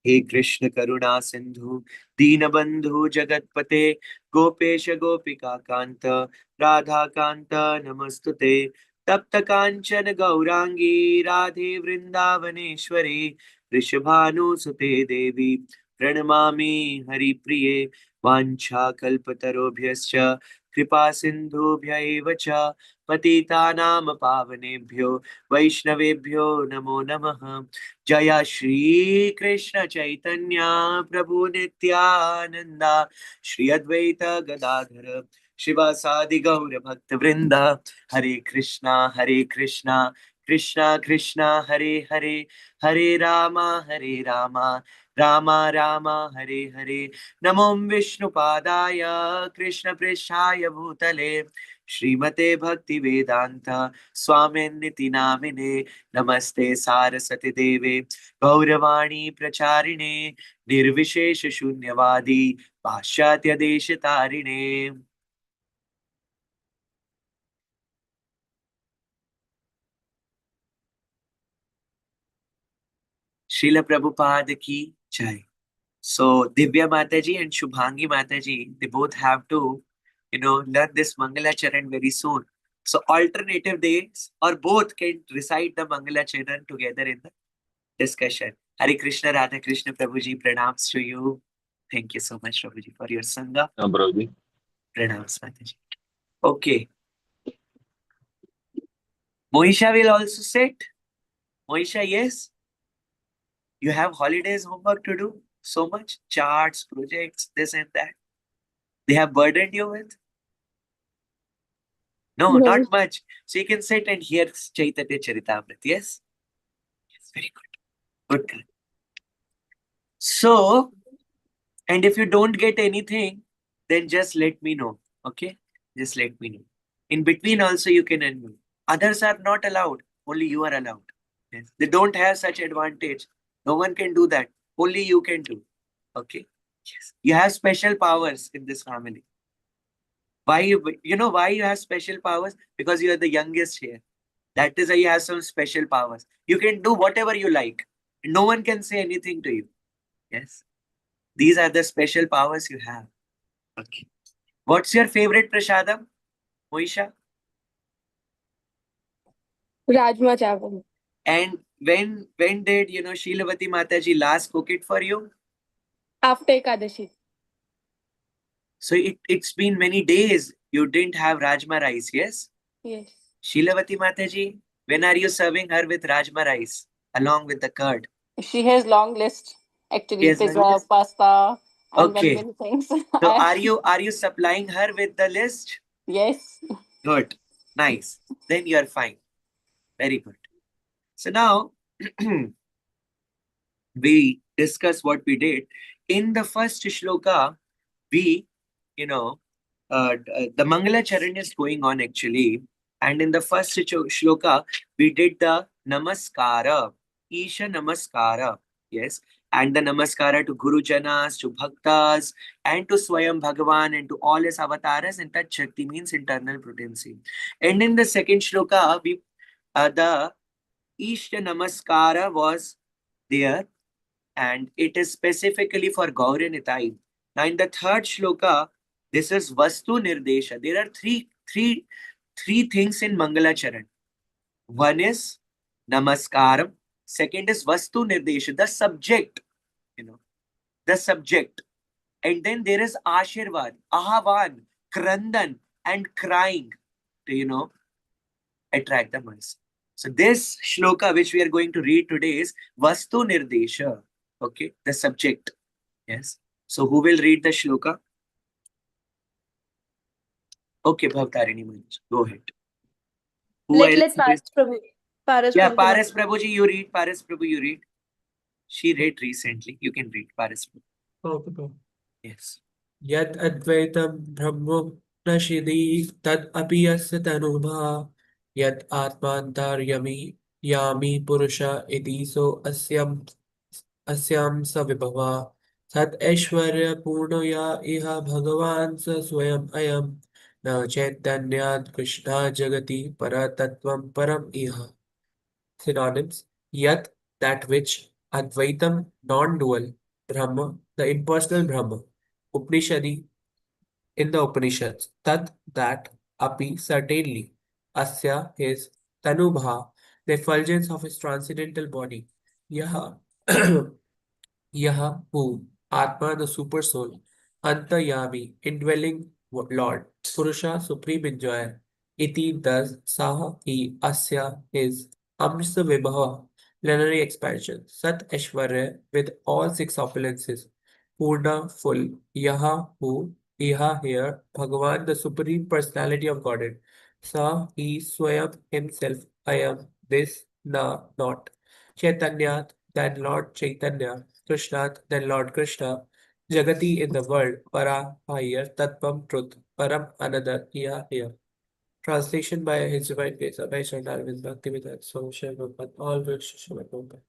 हे कृष्ण करुणा सिंधु दीनबंधु जगतपते गोपेश गोपिका कांत राधा कांत नमस्तुते तप्त कांचन गौरांगी राधे वृंदावनेश्वरी वृषभानुसुते देवी प्रणमामि हरिप्रिये वाञ्छाकल्पतरुभ्यश्च कृपा सिन्धुभ्य एव च पतितानां पावनेभ्यो वैष्णवेभ्यो नमो नमः। जय श्री कृष्ण चैतन्य प्रभु नित्यानंदा श्री अद्वैत गदाधर शिवासादि गौर भक्त वृंदा हरे कृष्णा कृष्णा कृष्णा हरे हरे हरे रामा रामा रामा हरे हरे नमो विष्णुपादाय कृष्ण पृष्ठाय भूतले श्रीमते भक्ति वेदांत स्वामिन्निति नामिने नमस्ते सारस्वती देवे गौरवाणी प्रचारिणे निर्विशेष शून्यवादी पाश्चात्य देश तारिणे। Srila Prabhupada ki jai. So Divya Mataji and Shubhangi Mataji, they both have to, learn this Mangala Charan very soon. So alternative days or both can recite the Mangala Charan together in the discussion. Hare Krishna, Radha Krishna, Prabhuji, pranams to you. Thank you so much, Prabhuji, for your Sangha. No, Prabhuji. Pranams, Mataji. Okay. Mohisha will also sit. Mohisha, yes. You have holidays homework to do. So much charts, projects, this and that. They have burdened you with? No, No. not much. So you can sit and hear Chaitanya Charitamrita. Yes? Yes, very good. Good. Girl. So, and if you don't get anything, then just let me know. Okay? Just let me know. In between also you can unmute. Others are not allowed. Only you are allowed. Yes. They don't have such advantage. No one can do that. Only you can do. Okay? Yes. You have special powers in this family. Why you know why you have special powers? Because you are the youngest here. That is why you have some special powers. You can do whatever you like. No one can say anything to you. Yes. These are the special powers you have. Okay. What's your favorite prasadam, Moisha? Rajma chawal. And when did Sheelavati Mataji last cook it for you? After Ekadashi. So it's been many days you didn't have Rajma rice, yes? Yes. Sheelavati Mataji, when are you serving her with Rajma rice along with the curd? She has long list. Actually, Yes, long pizza, list. pasta, and very Okay. many things. So are you supplying her with the list? Yes. Good. Nice. Then you are fine. Very good. So now we discuss what we did. In the first shloka, we, the Mangala Charan is going on actually. And in the first shloka, we did the Namaskara, Isha Namaskara. Yes. And the Namaskara to Guru Janas, to Bhaktas, and to Swayam Bhagavan, and to all his avatars. And that Shakti means internal potency. And in the second shloka, the Ishta Namaskara was there, and it is specifically for Gaura Nitai. Now, in the third shloka, this is Vastu Nirdesha. There are three things in Mangala Charan. One is Namaskaram. Second is Vastu Nirdesha, the subject, the subject. And then there is Ashirvad, Ahavan, Krandan, and crying to, attract the mercy. So this shloka which we are going to read today is Vastu Nirdesha. Okay, the subject. Yes. So who will read the shloka? Okay, Bhavtarini Manj. Go ahead. Who Let else? let Paras Prabhu Yeah, Prabhu Paras Prabhuji, you read. Paras Prabhu, you read. She read recently. You can read Paras Prabhu. Okay, Prabhu. Yes. यत् अद्वैतं ब्रह्म नशिदी तत् अपि यस्य तनुभा यत् आत्मान्तर्यमि यामि पुरुष इति सो अस्यां स विभवा सत् ऐश्वर्यपूर्णया इह भगवान् स स्वयम् अयं न चैतन्यात् कृष्णा जगति परतत्त्वं परम् इह. Synonyms: yat, that which; Advaitam, non-dual, Brahma, the impersonal Brahma. Upanishadi, in the Upanishads, Tat, that, Api, certainly, Asya, his, Tanubha, the effulgence of his transcendental body, Yaha, Yaha, who, Atma, the super soul, Antayami, indwelling Lord, Purusha, supreme enjoyer, Iti, thus, Saha, he, Asya, his, Amrisa Vibhava, plenary expansion, Sat Aishwarya, with all six opulences, Purna, full, Yaha, who, Iha, here, Bhagavan, the supreme personality of Godhead, Sa, he, Swayam, himself, Ayam, this, na, not, Chaitanyat, then Lord Chaitanya, Krishnat, then Lord Krishna, Jagati in the world, Para, higher, Tattvam, truth, Param, another, here, here. Translation by His Divine Grace, Abhay Sardar with Bhaktivedanta, so Prabhupada, all works to Srila Prabhupada.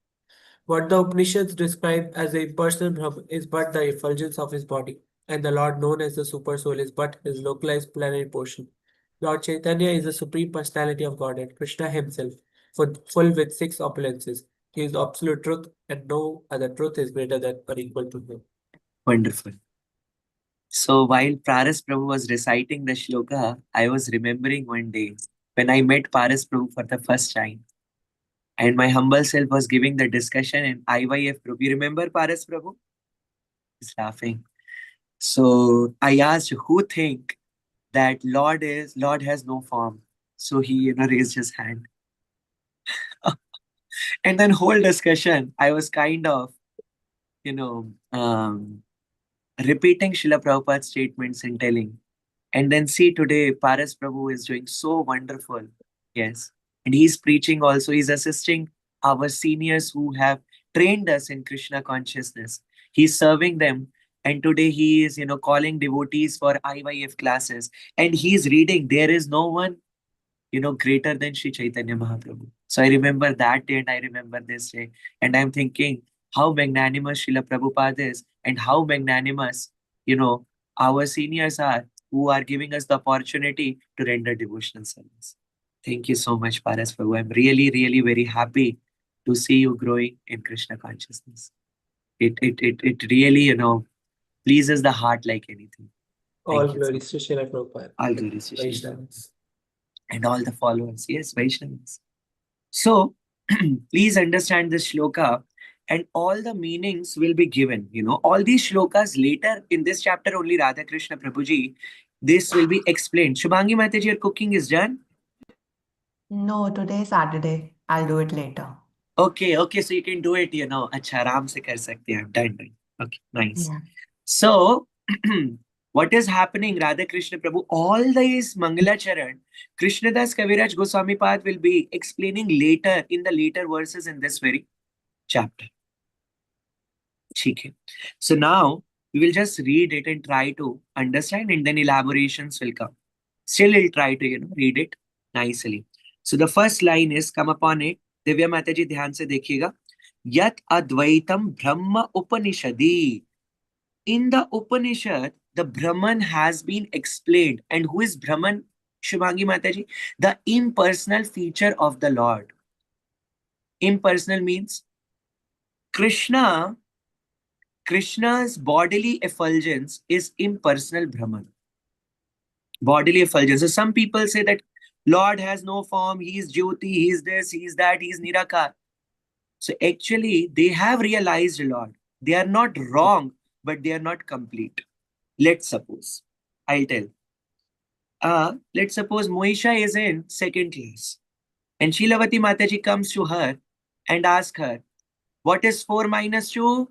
What the Upanishads describe as the impersonal Brahman is but the effulgence of his body, and the Lord known as the Super Soul is but his localized plenary portion. Lord Chaitanya is the Supreme Personality of Godhead, Krishna himself, full with six opulences. He is absolute truth, and no other truth is greater than or equal to him. Wonderful. So while Paras Prabhu was reciting the shloka, I was remembering one day when I met Paras Prabhu for the first time. And my humble self was giving the discussion in IYF group. You remember Paras Prabhu? He's laughing. So I asked who think that Lord has no form. So he raised his hand. And then whole discussion, I was kind of, you know, repeating Srila Prabhupada's statements and telling. And then see today, Paras Prabhu is doing so wonderful. Yes. And he's preaching also. He's assisting our seniors who have trained us in Krishna consciousness. He's serving them. And today he is, calling devotees for IYF classes. And he's reading, there is no one, greater than Sri Chaitanya Mahaprabhu. So I remember that day and I remember this day. And I'm thinking how magnanimous Srila Prabhupada is and how magnanimous, our seniors are who are giving us the opportunity to render devotional service. Thank you so much, Paras Prabhu. I'm really, really very happy to see you growing in Krishna consciousness. It really, pleases the heart like anything. All Thank you so much. glories to Srila Prabhupada. All glories to Srila Vaishnavas. and all the followers. Yes, Vaishnavas. So, please understand this shloka and all the meanings will be given. All these shlokas later in this chapter, only Radha Krishna Prabhuji, this will be explained. Shubhangi Mataji, your cooking is done? No, today is Saturday. I'll do it later. Okay, so you can do it, Acha, आराम से कर सकते हैं. Done. Okay, nice. Yeah. So, what is happening, Radha Krishna Prabhu? All these Mangala Charan, Krishnadas Kaviraj Goswami Pad will be explaining later in the later verses in this very chapter. Okay. So now we will just read it and try to understand, and then elaborations will come. Still, we'll try to read it nicely. So the first line is, come upon it. Divya Mataji, ध्यान से देखिएगा. Yat Advaitam Brahma Upanishadi. In the Upanishad, the Brahman has been explained. And who is Brahman, Shubhangi Mataji? The impersonal feature of the Lord. Impersonal means Krishna's bodily effulgence is impersonal Brahman. Bodily effulgence. So some people say that Lord has no form, he is Jyoti, he is this, he is that, he is Nirakar. So actually, they have realized Lord. They are not wrong, but they are not complete. Let's suppose, I'll tell. Let's suppose Moisha is in second class and Shilavati Mataji comes to her and asks her, what is 4 minus 2?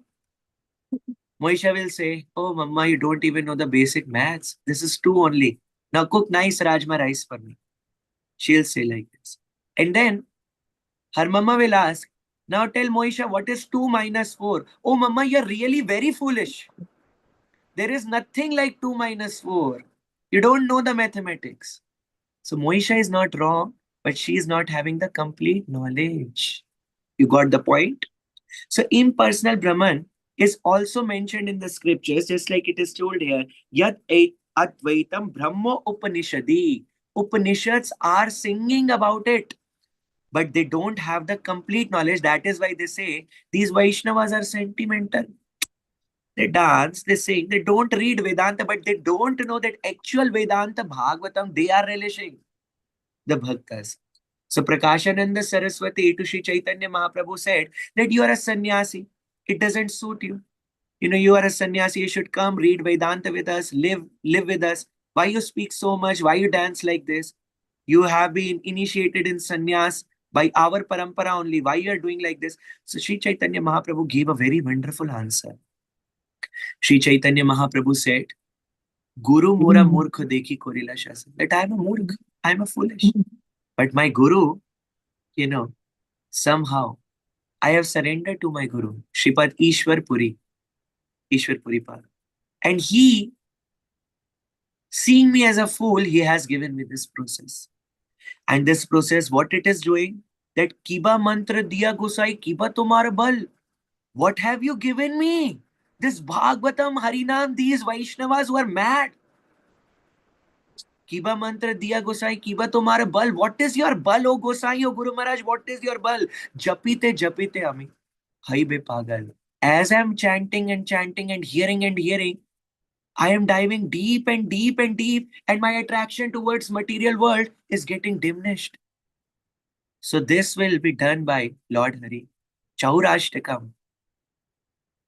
Moisha will say, oh, Mama, you don't even know the basic maths. This is 2 only. Now cook nice Rajma rice for me. She'll say like this. And then her mama will ask, now tell Moisha, what is 2 minus 4? Oh, Mama, you're really very foolish. There is nothing like 2 minus 4. You don't know the mathematics. So Moisha is not wrong, but she is not having the complete knowledge. You got the point? So impersonal Brahman is also mentioned in the scriptures, just like it is told here. Yat Advaitam Brahma Upanishadi. Upanishads are singing about it. but they don't have the complete knowledge. That is why they say these Vaishnavas are sentimental. They dance, they sing, they don't read Vedanta, but they don't know that actual Vedanta Bhagavatam they are relishing, the bhaktas. So Prakashananda Saraswati to Sri Chaitanya Mahaprabhu said that you are a sannyasi. It doesn't suit you. You are a sannyasi. You should come read Vedanta with us, live with us. Why you speak so much? Why you dance like this? You have been initiated in sannyas by our parampara only. Why you are doing like this? So Sri Chaitanya Mahaprabhu gave a very wonderful answer. Sri Chaitanya Mahaprabhu said, Guru Mura Murkha Dekhi Korila Shasana. That I am a murkh, I am a foolish. But my Guru, somehow I have surrendered to my Guru, Shripad Ishwar Puri Pad. And he, seeing me as a fool, he has given me this process. And this process, what it is doing, that Kiba mantra diya gosai, Kiba tumhara bal. What have you given me? This Bhagavatam, Harinam, these Vaishnavas who are mad. Kiba mantra diya gosai, Kiba tumhara bal. What is your bal, O Gosai, O Guru Maharaj? What is your bal? Japite ami. Hai be pagal. As I'm chanting and hearing, I am diving deep and deep and deep, and my attraction towards material world is getting diminished. So this will be done by Lord Hari. Chaurashtakam.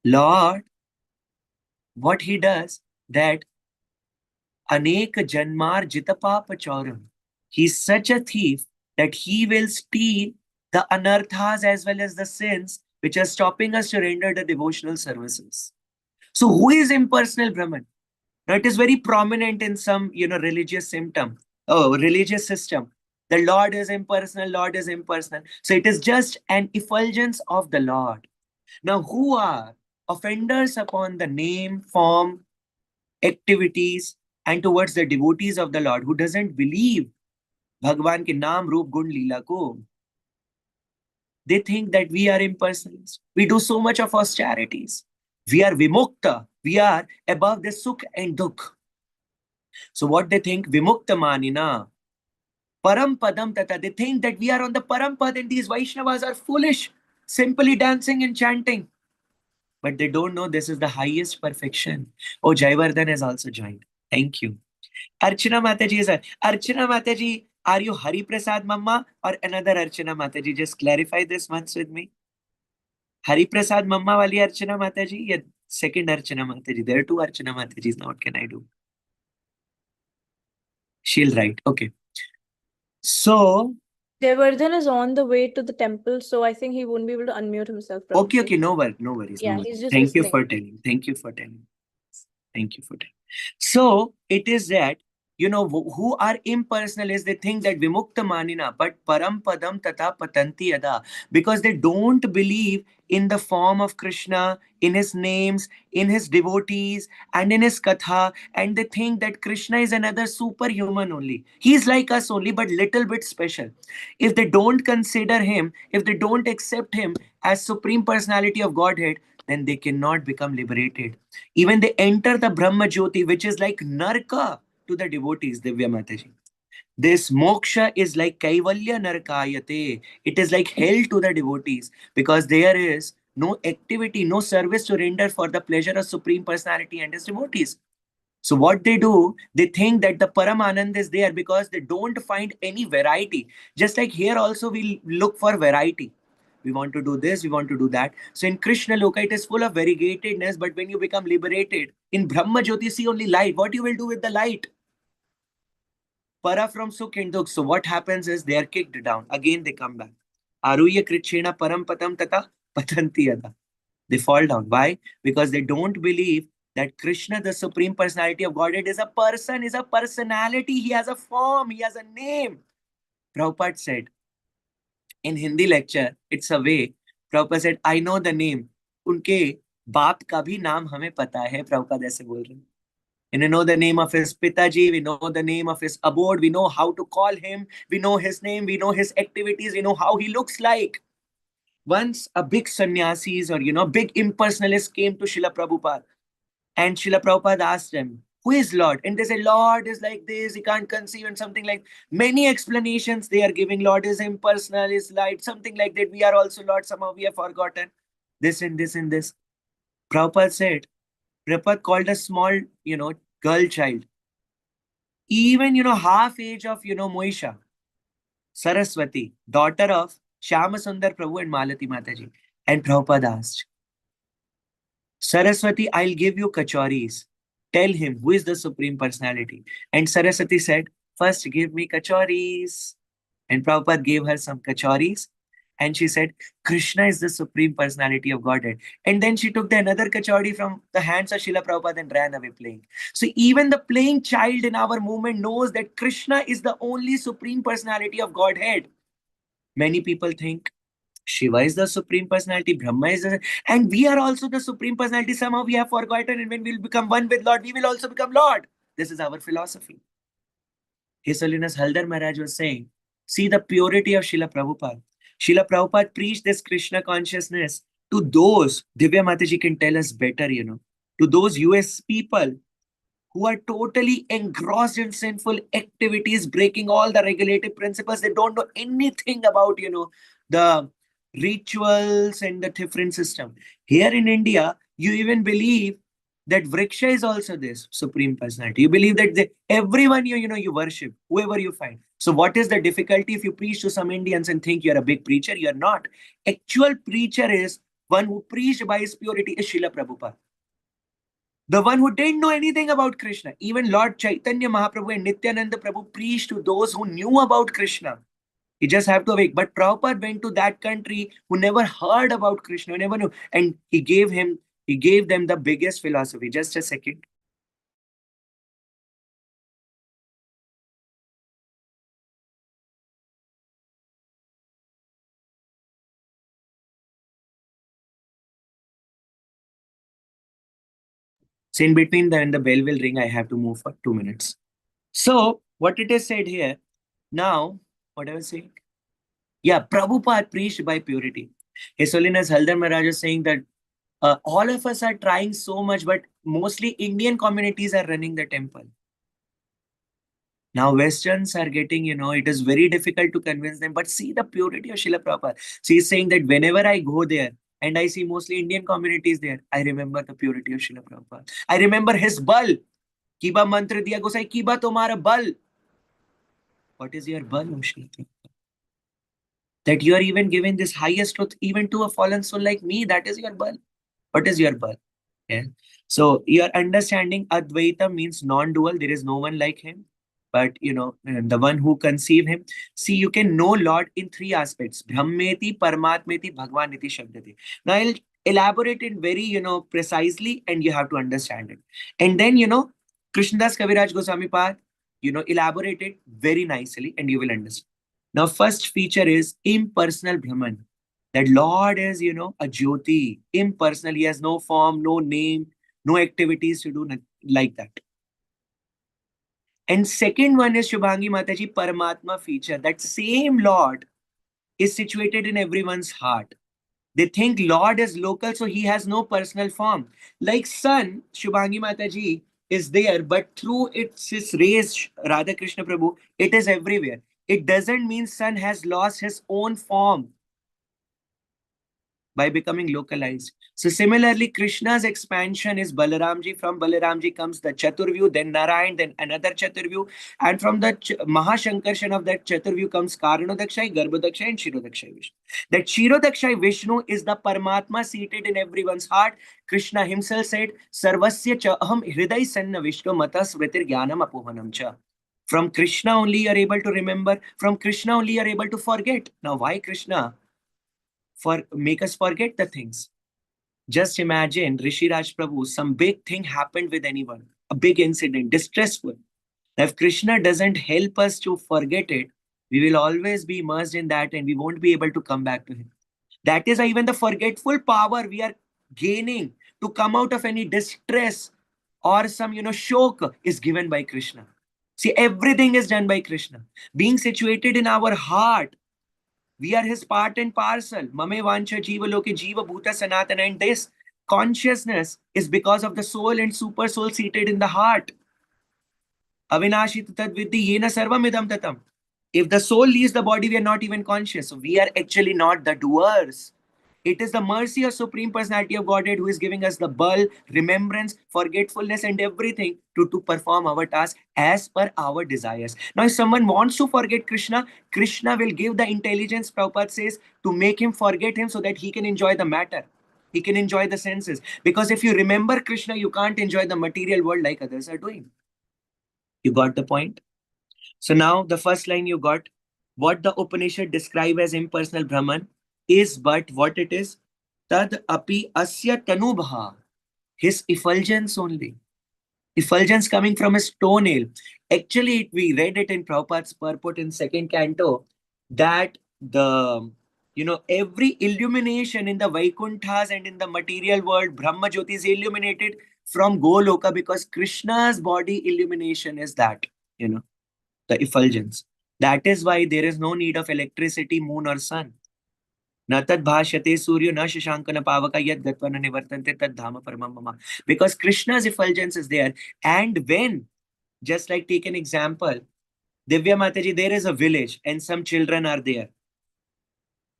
Lord, what he does, that anek janmar jitapapa chauram. He's such a thief that he will steal the anarthas as well as the sins which are stopping us to render the devotional services. So who is impersonal Brahman? Now it is very prominent in some religious religious system. The Lord is impersonal, Lord is impersonal. So it is just an effulgence of the Lord. Now who are offenders upon the name, form, activities, and towards the devotees of the Lord, who doesn't believe Bhagwan ke naam, roop, gun, leela ko? They think that we are impersonalists. We do so much of austerities. We are vimukta. We are above the sukh and dukh. So what they think, vimukta manina, param padam tata. They think that we are on the param pad and these Vaishnavas are foolish, simply dancing and chanting. But they don't know this is the highest perfection. Oh, Jayavardhan has also joined. Thank you. Archana Mataji, sir. Archana Mataji, are you Hari Prasad Mamma or another Archana Mataji? Just clarify this once with me. Hari Prasad Mamma wali Archana Mataji, yeah, second Archana Mataji. There are two Archana Matajis. Now what can I do? She'll write. Okay. So, Devardhan is on the way to the temple, so I think he won't be able to unmute himself okay, probably. no worries. Yeah, No he's worries. just Thank you listening. for telling. Thank you for telling. Thank you for telling. So it is that, who are impersonal is they think that vimukta manina, but param padam tata patanti ada, because they don't believe in the form of Krishna, in his names, in his devotees, and in his katha, and they think that Krishna is another superhuman only. He's like us only, but little bit special. If they don't consider him, if they don't accept him as supreme personality of Godhead, then they cannot become liberated. Even they enter the Brahma Jyoti, which is like Narka to the devotees, Divya Mataji. This moksha is like Kaivalya Narkayate. It is like hell to the devotees because there is no activity, no service to render for the pleasure of Supreme Personality and his devotees. So what they do, they think that the Paramanand is there because they don't find any variety. Just like here also we look for variety. We want to do this, we want to do that. So in Krishna Loka, it is full of variegatedness, but when you become liberated, in Brahma Jyoti, see only light. What you will do with the light? Para from Sukh and Dukh. So what happens is they are kicked down. Again they come back. Aruya Kritshena Param Patam Tata Patanti Yada. They fall down. Why? Because they don't believe that Krishna, the Supreme Personality of Godhead, is a person, is a personality. He has a form, he has a name. Prabhupada said in Hindi lecture, it's a way. Prabhupada said, I know the name. उनके बाप का भी नाम हमें पता है. Prabhupada ऐसे बोल रहे हैं. And we know the name of his Pitaji, we know the name of his abode, we know how to call him, we know his name, we know his activities, we know how he looks like. Once a big sannyasis or big impersonalist came to Srila Prabhupada, and Srila Prabhupada asked him, Who is Lord? And they say Lord is like this, he can't conceive, and something like many explanations they are giving. Lord is impersonal, is light, something like that. We are also Lord, somehow we have forgotten this and this and this. Prabhupada said, Prabhupada called a small, girl child, even, half age of, Moisha, Saraswati, daughter of Shyama Sundar Prabhu and Malati Mataji. And Prabhupada asked, Saraswati, I'll give you kachoris. Tell him who is the Supreme Personality. And Saraswati said, first give me kachoris. And Prabhupada gave her some kachoris. And she said, Krishna is the Supreme Personality of Godhead. And then she took the another kachori from the hands of Srila Prabhupada and ran away playing. So even the playing child in our movement knows that Krishna is the only Supreme Personality of Godhead. Many people think Shiva is the Supreme Personality, Brahma is the, and we are also the Supreme Personality. Somehow we have forgotten, and when we'll become one with Lord, we will also become Lord. This is our philosophy. His Holiness Haldar Maharaj was saying, see the purity of Srila Prabhupada. Srila Prabhupada preached this Krishna consciousness to those, Divya Mataji can tell us better, to those US people who are totally engrossed in sinful activities, breaking all the regulative principles. They don't know anything about, the rituals and the different system. Here in India, you even believe that Vriksha is also this Supreme Personality. You believe that everyone you worship, whoever you find. So what is the difficulty if you preach to some Indians and think you're a big preacher? You're not. Actual preacher is one who preached by his purity is Srila Prabhupada. The one who didn't know anything about Krishna. Even Lord Chaitanya Mahaprabhu and Nityananda Prabhu preached to those who knew about Krishna. You just have to awake. But Prabhupada went to that country who never heard about Krishna, who never knew. And he gave them the biggest philosophy. Just a second. So in between when the bell will ring, I have to move for 2 minutes. So what it is said here, now, what I was saying? Yeah, Prabhupada preached by purity. His Holiness Haldar Maharaj is saying that all of us are trying so much, but mostly Indian communities are running the temple. Now Westerns are getting, it is very difficult to convince them, but see the purity of Srila Prabhupada. So he's saying that whenever I go there and I see mostly Indian communities there, I remember the purity of Srila Prabhupada. I remember his bal. Kiba mantra diya gosai, kiba tomara bal. What is your bal, Srila Prabhupada? That you are even giving this highest truth even to a fallen soul like me, that is your bal. What is your bal? Yeah. So your understanding Advaita means non-dual. There is no one like him. But and the one who conceived him. See, you can know Lord in three aspects: Brahmeti, Paramatmeti, Bhagwaniti, Shabdati. Now I'll elaborate it very precisely, and you have to understand it. And then Krishnadas Kaviraj Goswami Pad, elaborate it very nicely, and you will understand. Now, first feature is impersonal Brahman. That Lord is, a Jyoti, impersonal. He has no form, no name, no activities to do like that. And second one is Shubhangi Mataji, Paramatma feature. That same Lord is situated in everyone's heart. They think Lord is local, so he has no personal form. Like sun, Shubhangi Mataji is there, but through its rays, Radha Krishna Prabhu, it is everywhere. It doesn't mean sun has lost his own form by becoming localized. So similarly, Krishna's expansion is Balaramji. From Balaramji comes the Chaturvyu, then Narayan, then another Chaturvyu. And from the Mahashankarshan of that Chaturvyu comes Karanodakshai, Garbhodakshai, and Shirodakshai Vishnu. That Shirodakshai Vishnu is the Paramatma seated in everyone's heart. Krishna himself said, Sarvasya cha aham hriday sanna Vishnu matas vritir jnanam apohanam cha. From Krishna only you are able to remember. From Krishna only you are able to forget. Now why Krishna? For make us forget the things. Just imagine Rishi Raj Prabhu, some big thing happened with anyone, a big incident, distressful. If Krishna doesn't help us to forget it, we will always be immersed in that and we won't be able to come back to him. That is why even the forgetful power we are gaining to come out of any distress or some shock is given by Krishna. See, everything is done by Krishna. Being situated in our heart, we are his part and parcel. Mame vancha jiva loke jiva bhuta sanatana. And this consciousness is because of the soul and super soul seated in the heart. Avinashi tad viddhi yena sarvam idam tatam. If the soul leaves the body, we are not even conscious. So we are actually not the doers. It is the mercy of Supreme Personality of Godhead who is giving us the bul, remembrance, forgetfulness, and everything to perform our task as per our desires. Now, if someone wants to forget Krishna, Krishna will give the intelligence, Prabhupada says, to make him forget him so that he can enjoy the matter. He can enjoy the senses. Because if you remember Krishna, you can't enjoy the material world like others are doing. You got the point? So now the first line you got, what the Upanishad describe as impersonal Brahman is but what it is. Tad api asya tanubha. His effulgence only. Effulgence coming from his toenail. Actually, we read it in Prabhupada's purport in second canto that every illumination in the Vaikunthas and in the material world, Brahma Jyoti is illuminated from Goloka because Krishna's body illumination is that, the effulgence. That is why there is no need of electricity, moon or sun. Na tad bhashyate suryo na shashanka na pavaka yad gatva na nivartante tad dhama paramam mama. Because Krishna's effulgence is there. And when, just like take an example, Divya Mataji, there is a village and some children are there.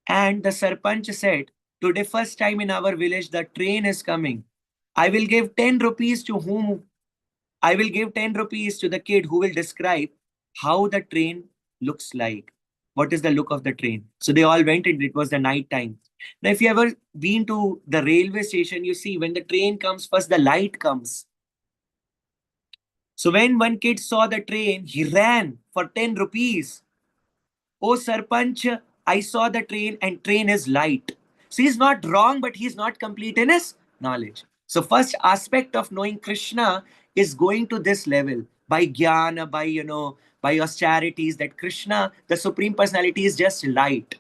And the Sarpanch said, today first time in our village, the train is coming. I will give 10 rupees to whom I will give 10 rupees to the kid who will describe how the train looks like. What is the look of the train? So they all went and it was the night time. Now, if you ever been to the railway station, you see when the train comes, first the light comes. So when one kid saw the train, he ran for 10 rupees. Oh, Sarpanch, I saw the train and train is light. So he's not wrong, but he's not complete in his knowledge. So first aspect of knowing Krishna is going to this level by jnana, by austerities, that Krishna, the Supreme Personality, is just light.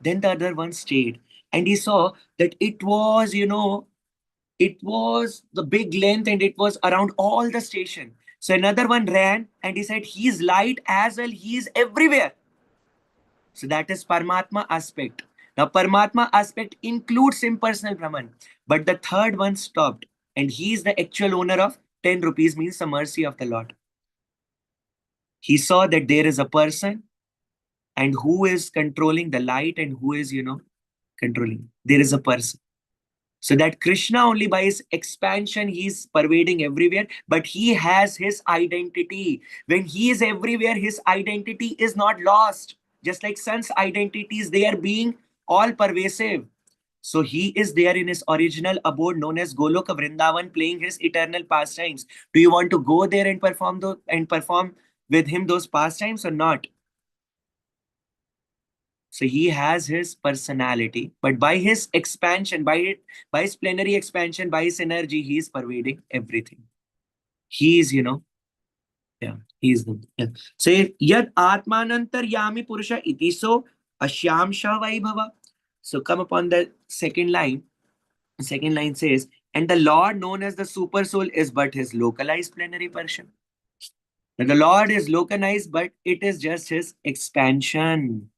Then the other one stayed and he saw that it was the big length and it was around all the station. So another one ran and he said, he is light as well, he is everywhere. So that is Paramatma aspect. Now, Paramatma aspect includes impersonal Brahman. But the third one stopped. And he is the actual owner of 10 rupees, means the mercy of the Lord. He saw that there is a person and who is controlling the light and who is, controlling. There is a person. So that Krishna only by his expansion, he is pervading everywhere, but he has his identity. When he is everywhere, his identity is not lost. Just like sun's identities, they are being all pervasive. So he is there in his original abode known as Goloka Vrindavan, playing his eternal pastimes. Do you want to go there and perform with him those pastimes or not? So he has his personality, but by his expansion, by his plenary expansion, by his energy, he is pervading everything. He is, he is the. Yeah. Say, yad atmanantar yami purusha iti so ashyam vaibhava. So come upon the second line. The second line says, and the Lord known as the super soul is but his localized plenary portion. Now, the Lord is localized, but it is just his expansion.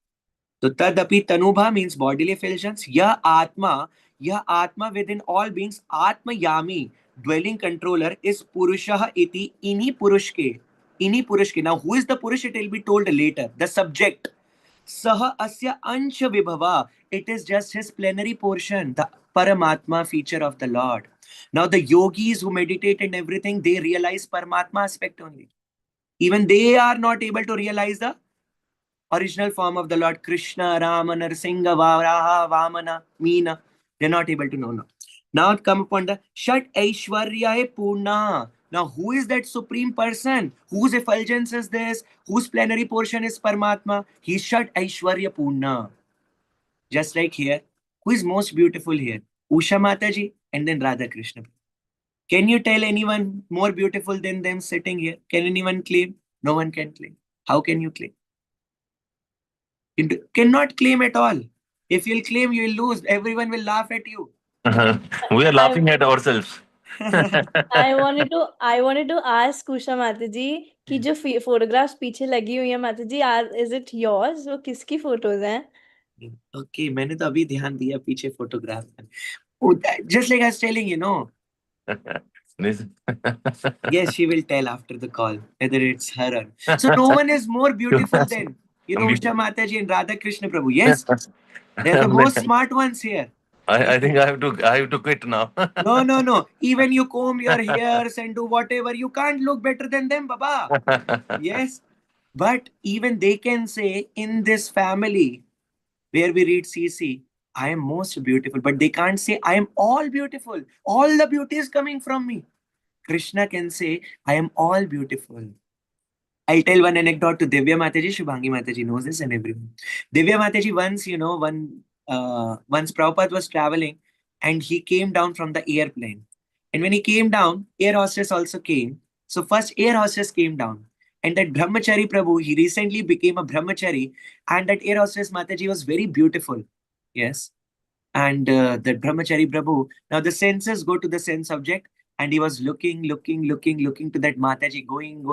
So tadapi tanubha means bodily effulgence. Ya atma within all beings, atma yami, dwelling controller is purusha iti ini purushke. Ini purushke. Now who is the purush? It will be told later. The subject. Saha asya ansha vibhava. It is just his plenary portion, the Paramatma feature of the Lord. Now the yogis who meditate and everything, they realize Paramatma aspect only. Even they are not able to realize the original form of the Lord Krishna, Rama, Narsinga, Varaha, Vamana, Meena. They're not able to know now. Now come upon the Shat Aishwarya Purna. Now, who is that supreme person? Whose effulgence is this? Whose plenary portion is Paramatma? He's Shat Aishwarya Purna. Just like here. Who is most beautiful here? Usha Mataji and then Radha Krishna. Can you tell anyone more beautiful than them sitting here? Can anyone claim? No one can claim. How can you claim? You cannot claim at all. If you'll claim, you will lose. Everyone will laugh at you. We are I laughing at ourselves. I wanted to ask Kusha Mataji कि जो photographs पीछे लगी हुई है माताजी, is it yours? वो किसकी photos हैं? Okay, मैंने तो अभी ध्यान दिया पीछे photograph में. Just like I was telling you, This- Yes, she will tell after the call whether it's her or. So no one is more beautiful than, Usha Mataji and Radha Krishna Prabhu. Yes, they're the most smart ones here. I think I have to quit now. No, no, no. Even you comb your hairs and do whatever, you can't look better than them, Baba. Yes. But even they can say in this family where we read CC, I am most beautiful. But they can't say I am all beautiful. All the beauty is coming from me. Krishna can say, I am all beautiful. I'll tell one anecdote to Divya Mataji. Shubhangi Mataji knows this and everyone. Divya Mataji once, once Prabhupada was traveling and he came down from the airplane. And when he came down, air hostess also came. So first air hostess came down. And that Brahmachari Prabhu, he recently became a Brahmachari. And that air hostess Mataji was very beautiful. Yes. And that Brahmachari Prabhu, now the senses go to the sense object, and he was looking to that Mataji, going.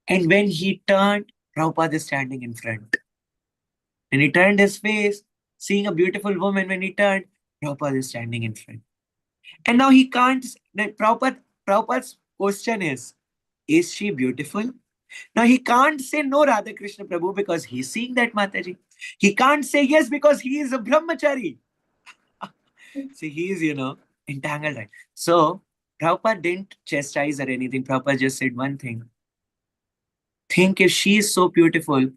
And when he turned, Prabhupada is standing in front. And he turned his face, seeing a beautiful woman. When he turned, Prabhupada is standing in front. And now he can't, Prabhupada's question is she beautiful? Now he can't say no, Radha Krishna Prabhu, because he's seeing that Mataji. He can't say yes because he is a brahmachari. See, he is, entangled. Right? So Prabhupada didn't chastise or anything. Prabhupada just said one thing. Think if she is so beautiful,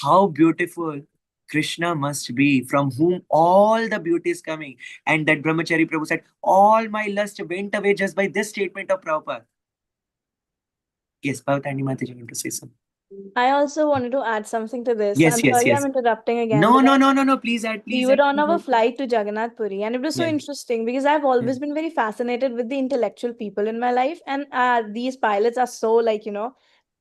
how beautiful Krishna must be, from whom all the beauty is coming. And that Brahmachari Prabhu said, all my lust went away just by this statement of Prabhupada. Yes, Bhavatani Mataji want to say something. I also wanted to add something to this. Yes, I'm yes, sorry yes. I'm interrupting again, No, but no, please add, we please were add. on our flight to Jagannath Puri, and it was so Yeah. interesting because I've always been very fascinated with the intellectual people in my life, and these pilots are so Yes.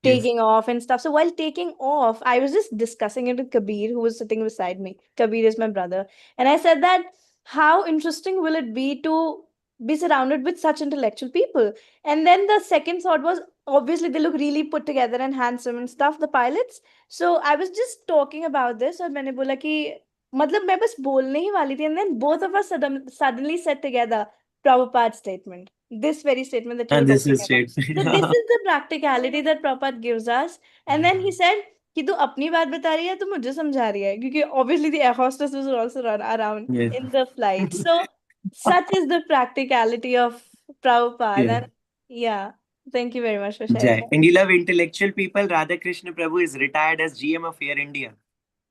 taking off and stuff. So while taking off, I was just discussing it with Kabir, who was sitting beside me. Kabir is my brother, and I said that how interesting will it be to be surrounded with such intellectual people? And then the second thought was, obviously they look really put together and handsome and stuff, the pilots. So I was just talking about this, और मैंने बोला कि मतलब मैं बस बोलने ही वाली थी, and then both of us suddenly said together Prabhupada's statement, this very statement that you were And this talking is about. straight. So this is the practicality that Prabhupada gives us. And then he said कि तू अपनी बात बता रही है तो मुझे समझा रही है, क्योंकि obviously the air hostess was also around Yes. in the flight. So such is the practicality of Prabhupada. Yeah. And yeah, thank you very much for sharing Jai. that. And you love intellectual people. Radha Krishna Prabhu is retired as GM of Air India,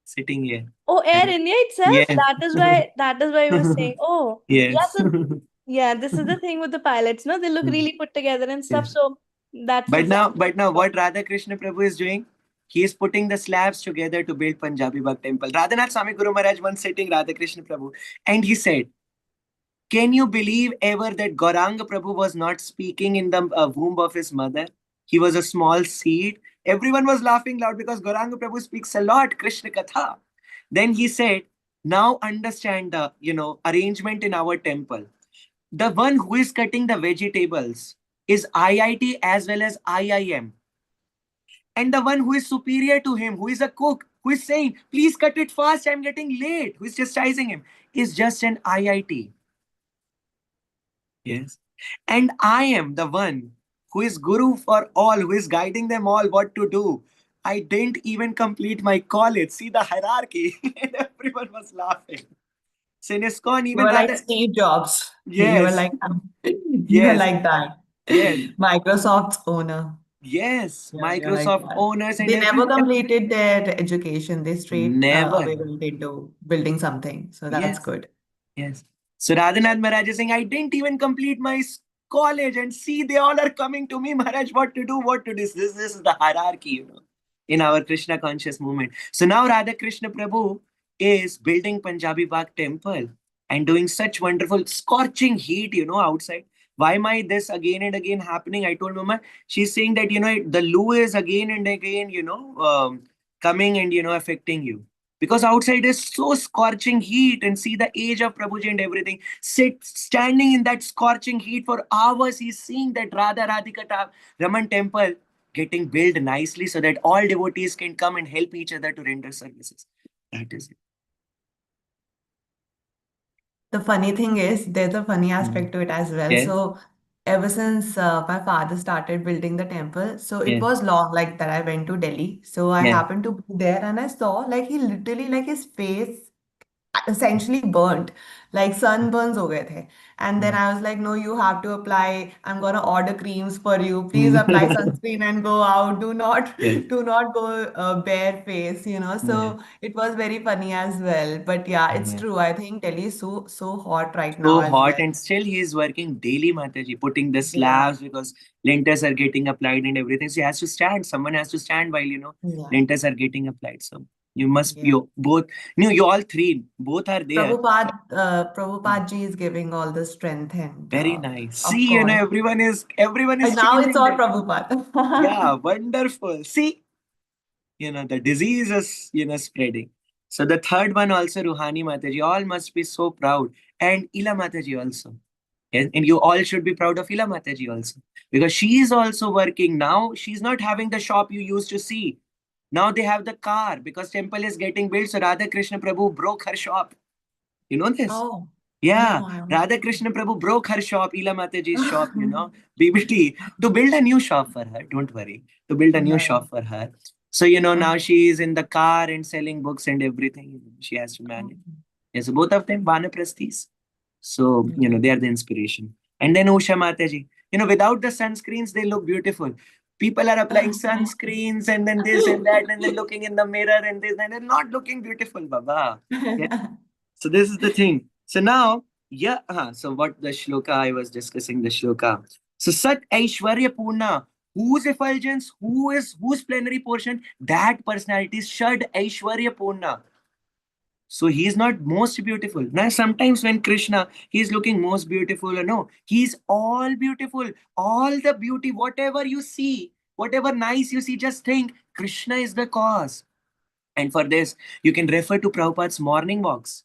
sitting here. Oh, Air India itself? Yes. That is why you were saying, oh, yeah, Yes. so yeah, this is the thing with the pilots, no? They look really put together and stuff. Yes. So that's the But now, what Radha Krishna Prabhu is doing? He is putting the slabs together to build Punjabi Bagh temple. Radhanath Swami Guru Maharaj once sitting Radha Krishna Prabhu, and he said, "Can you believe ever that Gauranga Prabhu was not speaking in the womb of his mother? He was a small seed." Everyone was laughing loud because Gauranga Prabhu speaks a lot Krishna Katha. Then he said, "Now understand the arrangement in our temple. The one who is cutting the vegetables is IIT as well as IIM. And the one who is superior to him, who is a cook, who is saying, please cut it fast, I'm getting late, who is chastising him, is just an IIT. Yes. And I am the one who is guru for all, who is guiding them all what to do. I didn't even complete my college. See the hierarchy." And everyone was laughing. So in ISKCON, You even were like rather, Steve Jobs. You were yes, like you were yes, like that. yes, Microsoft's owner. yes, Yeah, you're like Microsoft that. owners and They never everyone. completed their education. They straight Never. away went into building something. So that's Yes. good. Yes. So Radhanath Maharaj is saying, I didn't even complete my college, and see, they all are coming to me, Maharaj, what to do, what to do. This is the hierarchy, in our Krishna conscious movement. So now Radha Krishna Prabhu is building Punjabi Bagh temple and doing such wonderful scorching heat, outside. Why am I this again and again happening? I told Mama, she's saying that, the loo is again and again, coming and, affecting you. Because outside is so scorching heat, and see the age of Prabhuji and everything. Standing in that scorching heat for hours, he's seeing that Radha Radhika Raman temple getting built nicely so that all devotees can come and help each other to render services. That is it. The funny thing is, there's a funny Mm. aspect to it as well. Yes, So, ever since my father started building the temple, so it yes, was long like that. I went to Delhi. So, I yeah. happened to be there and I saw like he literally, like his face essentially burnt, like sunburns ho gaye the. And then Mm. I was like, no, you have to apply. I'm gonna order creams for you. Please apply sunscreen and go out. Do not, Yes, do not go bare face, you know. yes, So it was very funny as well. But yeah, it's yes. true. I think Delhi is so hot right now So as hot, well. and still he is working daily, Mataji, putting the Yeah, slabs because linters are getting applied and everything. So he has to stand. Someone has to stand while yeah, linters are getting applied. So you must, yeah. you both, you all three, both are there. Prabhupada ji is giving all the strength and Very nice. of See, course. everyone is And now it's changing all that. Yeah, Prabhupada. wonderful. See, the disease is, spreading. So the third one also, Ruhani Mataji, all must be so proud. And Ila Mataji also. And you all should be proud of Ila Mataji also. Because she is also working now. She's not having the shop you used to see. Now they have the car because temple is getting built. So Radha Krishna Prabhu broke her shop. You know this? Oh, Yeah, no, I don't. Radha Krishna Prabhu broke her shop, Ila Mataji's shop, BBT, to build a new shop for her. Don't worry, to build a new Nice. shop for her. So, now Okay. she is in the car and selling books and everything. She has to manage. Okay. Yeah, so both of them, Vanaprasthis. So, Yeah. they are the inspiration. And then Usha Mataji, without the sunscreens, they look beautiful. People are applying sunscreens and then this and that, and then looking in the mirror and this, and they're not looking beautiful, Baba. Yeah. So this is the thing. So now, yeah, so what the shloka, I was discussing the shloka. So Sat Aishwarya Purna, whose effulgence, whose plenary portion, that personality is Shad Aishwarya Purna. So he is not most beautiful. Now sometimes when Krishna, he is looking most beautiful, or no, he's all beautiful. All the beauty, whatever you see, whatever nice you see, just think Krishna is the cause. And for this, you can refer to Prabhupada's morning walks.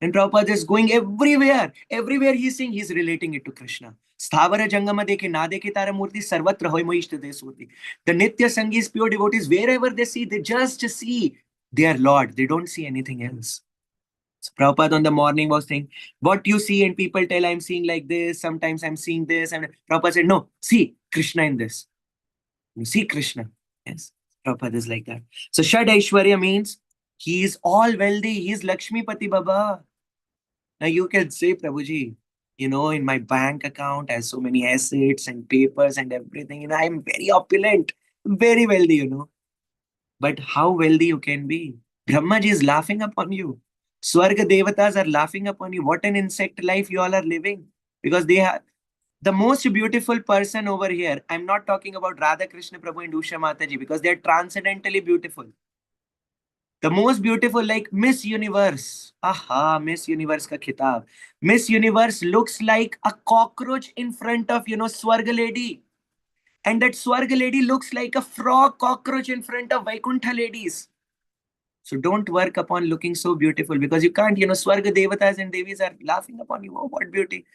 And Prabhupada is going everywhere. Everywhere he's saying, he's relating it to Krishna. Sthavara Jangama Dekhe, Na Dekhe Tara Murti, Sarvatra Hoy Moishta Desuti. The Nitya Sangis, pure devotees, wherever they see, they just see their Lord. They don't see anything else. So Prabhupada on the morning was saying, what you see, and people tell I'm seeing like this, sometimes I'm seeing this. And Prabhupada said, no, see Krishna in this. You see Krishna. Yes. Prabhupada is like that. So Shad Aishwarya means he is all wealthy. He is Lakshmi Pati Baba. Now you can say, Prabhuji, in my bank account, I have so many assets and papers and everything. I'm very opulent, very wealthy. But how wealthy you can be? Brahmaji is laughing upon you. Swarga Devatas are laughing upon you. What an insect life you all are living. Because they are the most beautiful person over here. I'm not talking about Radha Krishna Prabhu and Usha Mataji because they're transcendentally beautiful. The most beautiful, like Miss Universe. Aha, Miss Universe ka khitab. Miss Universe looks like a cockroach in front of, Swarga Lady. And that Swarga Lady looks like a frog cockroach in front of Vaikuntha ladies. So don't work upon looking so beautiful because you can't, Swarga Devatas and Devis are laughing upon you. Oh, what beauty.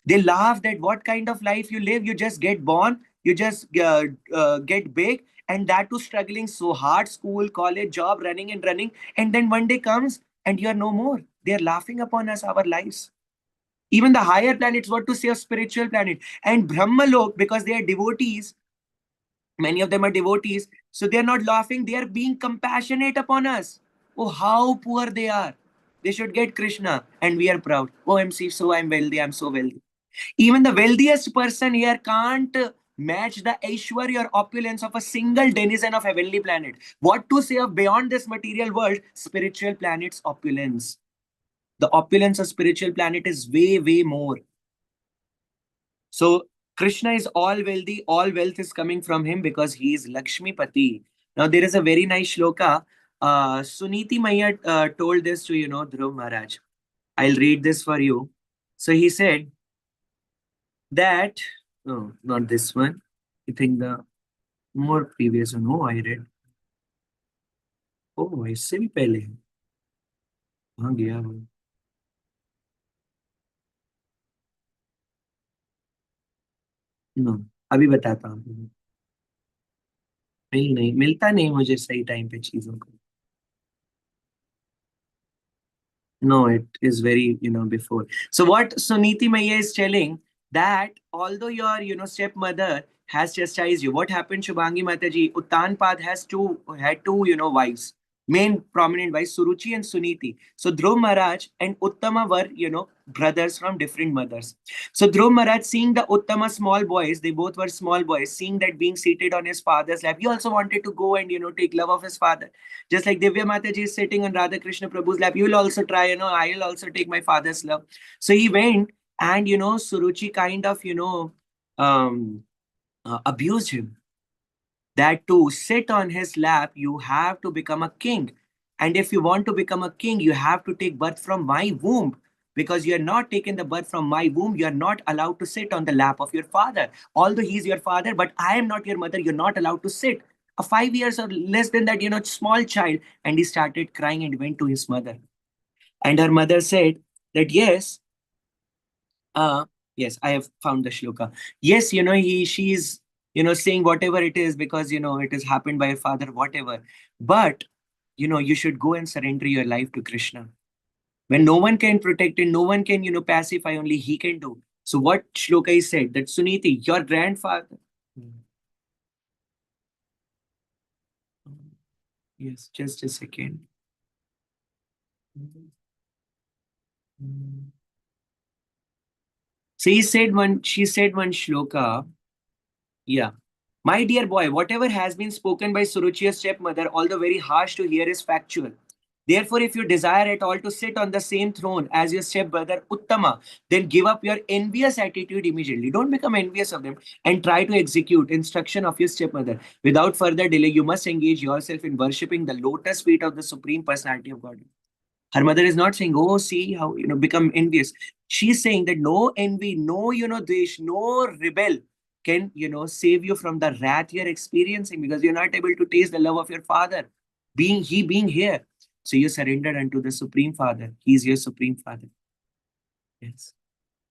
They laugh that what kind of life you live. You just get born, you just get big, and that too struggling so hard, school, college, job, running and running. And then one day comes and you are no more. They are laughing upon us, our lives. Even the higher planets, what to say of spiritual planet. And Brahmalok, because they are devotees, many of them are devotees, so they are not laughing, they are being compassionate upon us. Oh, how poor they are. They should get Krishna, and we are proud. Oh, I'm wealthy, I'm so wealthy. Even the wealthiest person here can't match the Aishwarya or opulence of a single denizen of heavenly planet. What to say of beyond this material world, spiritual planet's opulence? The opulence of spiritual planet is way, way more. So Krishna is all wealthy, all wealth is coming from him because he is Lakshmi Pati. Now there is a very nice shloka. Suniti Maya told this to, Dhruv Maharaj. I'll read this for you. So he said that, no, not this one. I think the more previous one. Oh, I read. Oh, इससे भी पहले है. कहाँ गया वो? No, अभी बताता हूँ. नहीं मिलता नहीं मुझे सही टाइम पे चीजों को. No, it is very, before. So what Suniti Maya is telling, that although your, stepmother has chastised you, what happened, Shubhangi Mataji? Uttanpad had two, wives, main prominent wives, Suruchi and Suniti. So Dhruv Maharaj and Uttama were, brothers from different mothers. So Dhruv Maharaj, seeing the Uttama small boys, they both were small boys, seeing that being seated on his father's lap, he also wanted to go and, take love of his father. Just like Divya Mataji is sitting on Radha Krishna Prabhu's lap, you will also try, I will also take my father's love. So he went, and, Suruchi kind of, um, abused him. That to sit on his lap, you have to become a king. And if you want to become a king, you have to take birth from my womb. Because you are not taking the birth from my womb, you are not allowed to sit on the lap of your father. Although he is your father, but I am not your mother, you're not allowed to sit. A 5 years or less than that, small child. And he started crying and went to his mother. And her mother said that, yes, uh, yes, I have found the shloka. Yes, she's, saying whatever it is because, it has happened by a father, whatever. But, you should go and surrender your life to Krishna. When no one can protect it, no one can, pacify, only he can do. So what shloka is said, that Suniti, your grandfather. Yes, just a second. So she said one shloka. Yeah. My dear boy, whatever has been spoken by Suruchi's stepmother, although very harsh to hear, is factual. Therefore, if you desire at all to sit on the same throne as your stepbrother Uttama, then give up your envious attitude immediately. Don't become envious of them and try to execute instruction of your stepmother. Without further delay, you must engage yourself in worshipping the lotus feet of the Supreme Personality of God. Her mother is not saying, oh, see how, become envious. She's saying that no envy, no, desh, no rebel can, save you from the wrath you're experiencing, because you're not able to taste the love of your father, being here. So you surrendered unto the Supreme Father. He's your Supreme Father. Yes.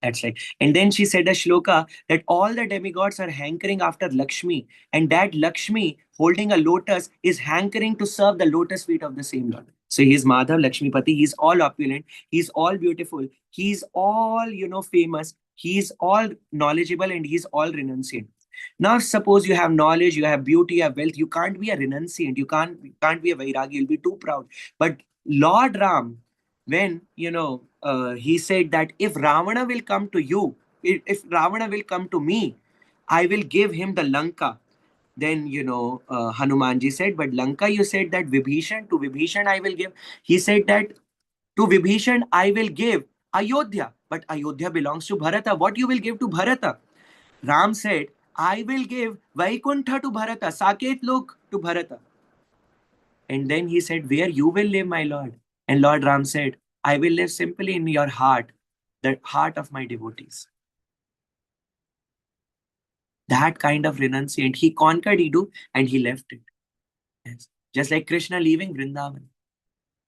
That's right. And then she said a shloka that all the demigods are hankering after Lakshmi, and that Lakshmi holding a lotus is hankering to serve the lotus feet of the same Lord. So he's Madhav Lakshmipati, he's all opulent, he's all beautiful, he's all, famous, he's all knowledgeable, and he's all renunciant. Now, suppose you have knowledge, you have beauty, you have wealth, you can't be a renunciant, you can't be a Vairagi, you'll be too proud. But Lord Ram, when he said that if Ravana will come to you, if Ravana will come to me, I will give him the Lanka. Then Hanumanji said, but Lanka, you said that Vibhishan, to Vibhishan I will give. He said that to Vibhishan I will give Ayodhya, but Ayodhya belongs to Bharata. What you will give to Bharata? Ram said, I will give Vaikuntha to Bharata, Saket Lok to Bharata. And then he said, where you will live, my Lord? And Lord Ram said, I will live simply in your heart, the heart of my devotees. That kind of renunciant. He conquered Idu and he left it. Yes. Just like Krishna leaving Vrindavan.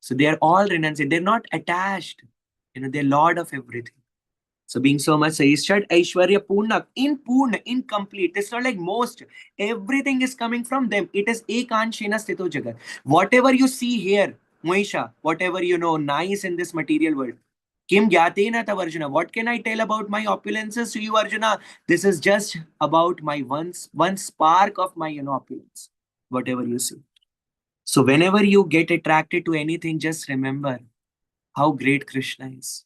So they are all renunciant. They're not attached. They're Lord of everything. So being so much Saishad, Aishwarya Purna, incomplete. It's not like most. Everything is coming from them. It is Ekanshena Sthito Jagat. Whatever you see here, Moisha, whatever nice in this material world. Kim Gyatena Tav Arjuna. What can I tell about my opulences to you, Arjuna? This is just about my one spark of my opulence. Whatever you see. So whenever you get attracted to anything, just remember how great Krishna is.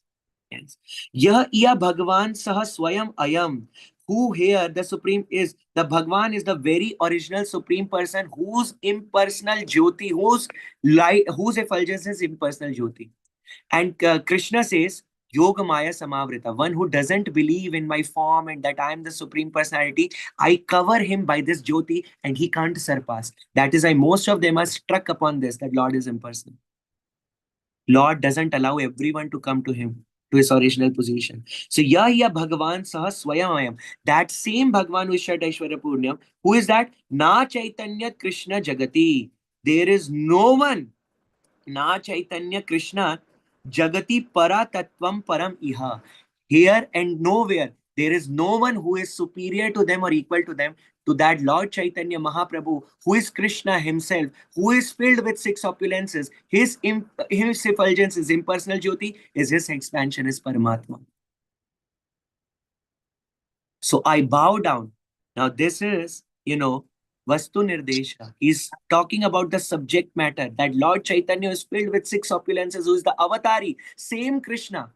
Yes. Yah iya Bhagwan Sah Swayam Ayam. Who here the Supreme is? The Bhagwan is the very original Supreme Person whose impersonal Jyoti, whose light, whose effulgence is impersonal Jyoti. And Krishna says, Yoga Maya Samavrita, one who doesn't believe in my form and that I am the Supreme Personality, I cover him by this Jyoti and he can't surpass. That is why most of them are struck upon this, that Lord is impersonal. Lord doesn't allow everyone to come to him, to his original position. So, ya Bhagavan Sah Swayamayam. That same Bhagavan who is Shat Aishwarya Purnyam, who is that? Na Chaitanya Krishna Jagati. There is no one, Na Chaitanya Krishna Jagati Para Tattvam Param Iha. Here and nowhere. There is no one who is superior to them or equal to them, to that Lord Chaitanya Mahaprabhu, who is Krishna himself, who is filled with six opulences. His effulgence is impersonal Jyoti, is his expansion is Paramatma. So I bow down. Now this is, Vastu Nirdesha. He's talking about the subject matter, that Lord Chaitanya is filled with six opulences, who is the avatari, same Krishna.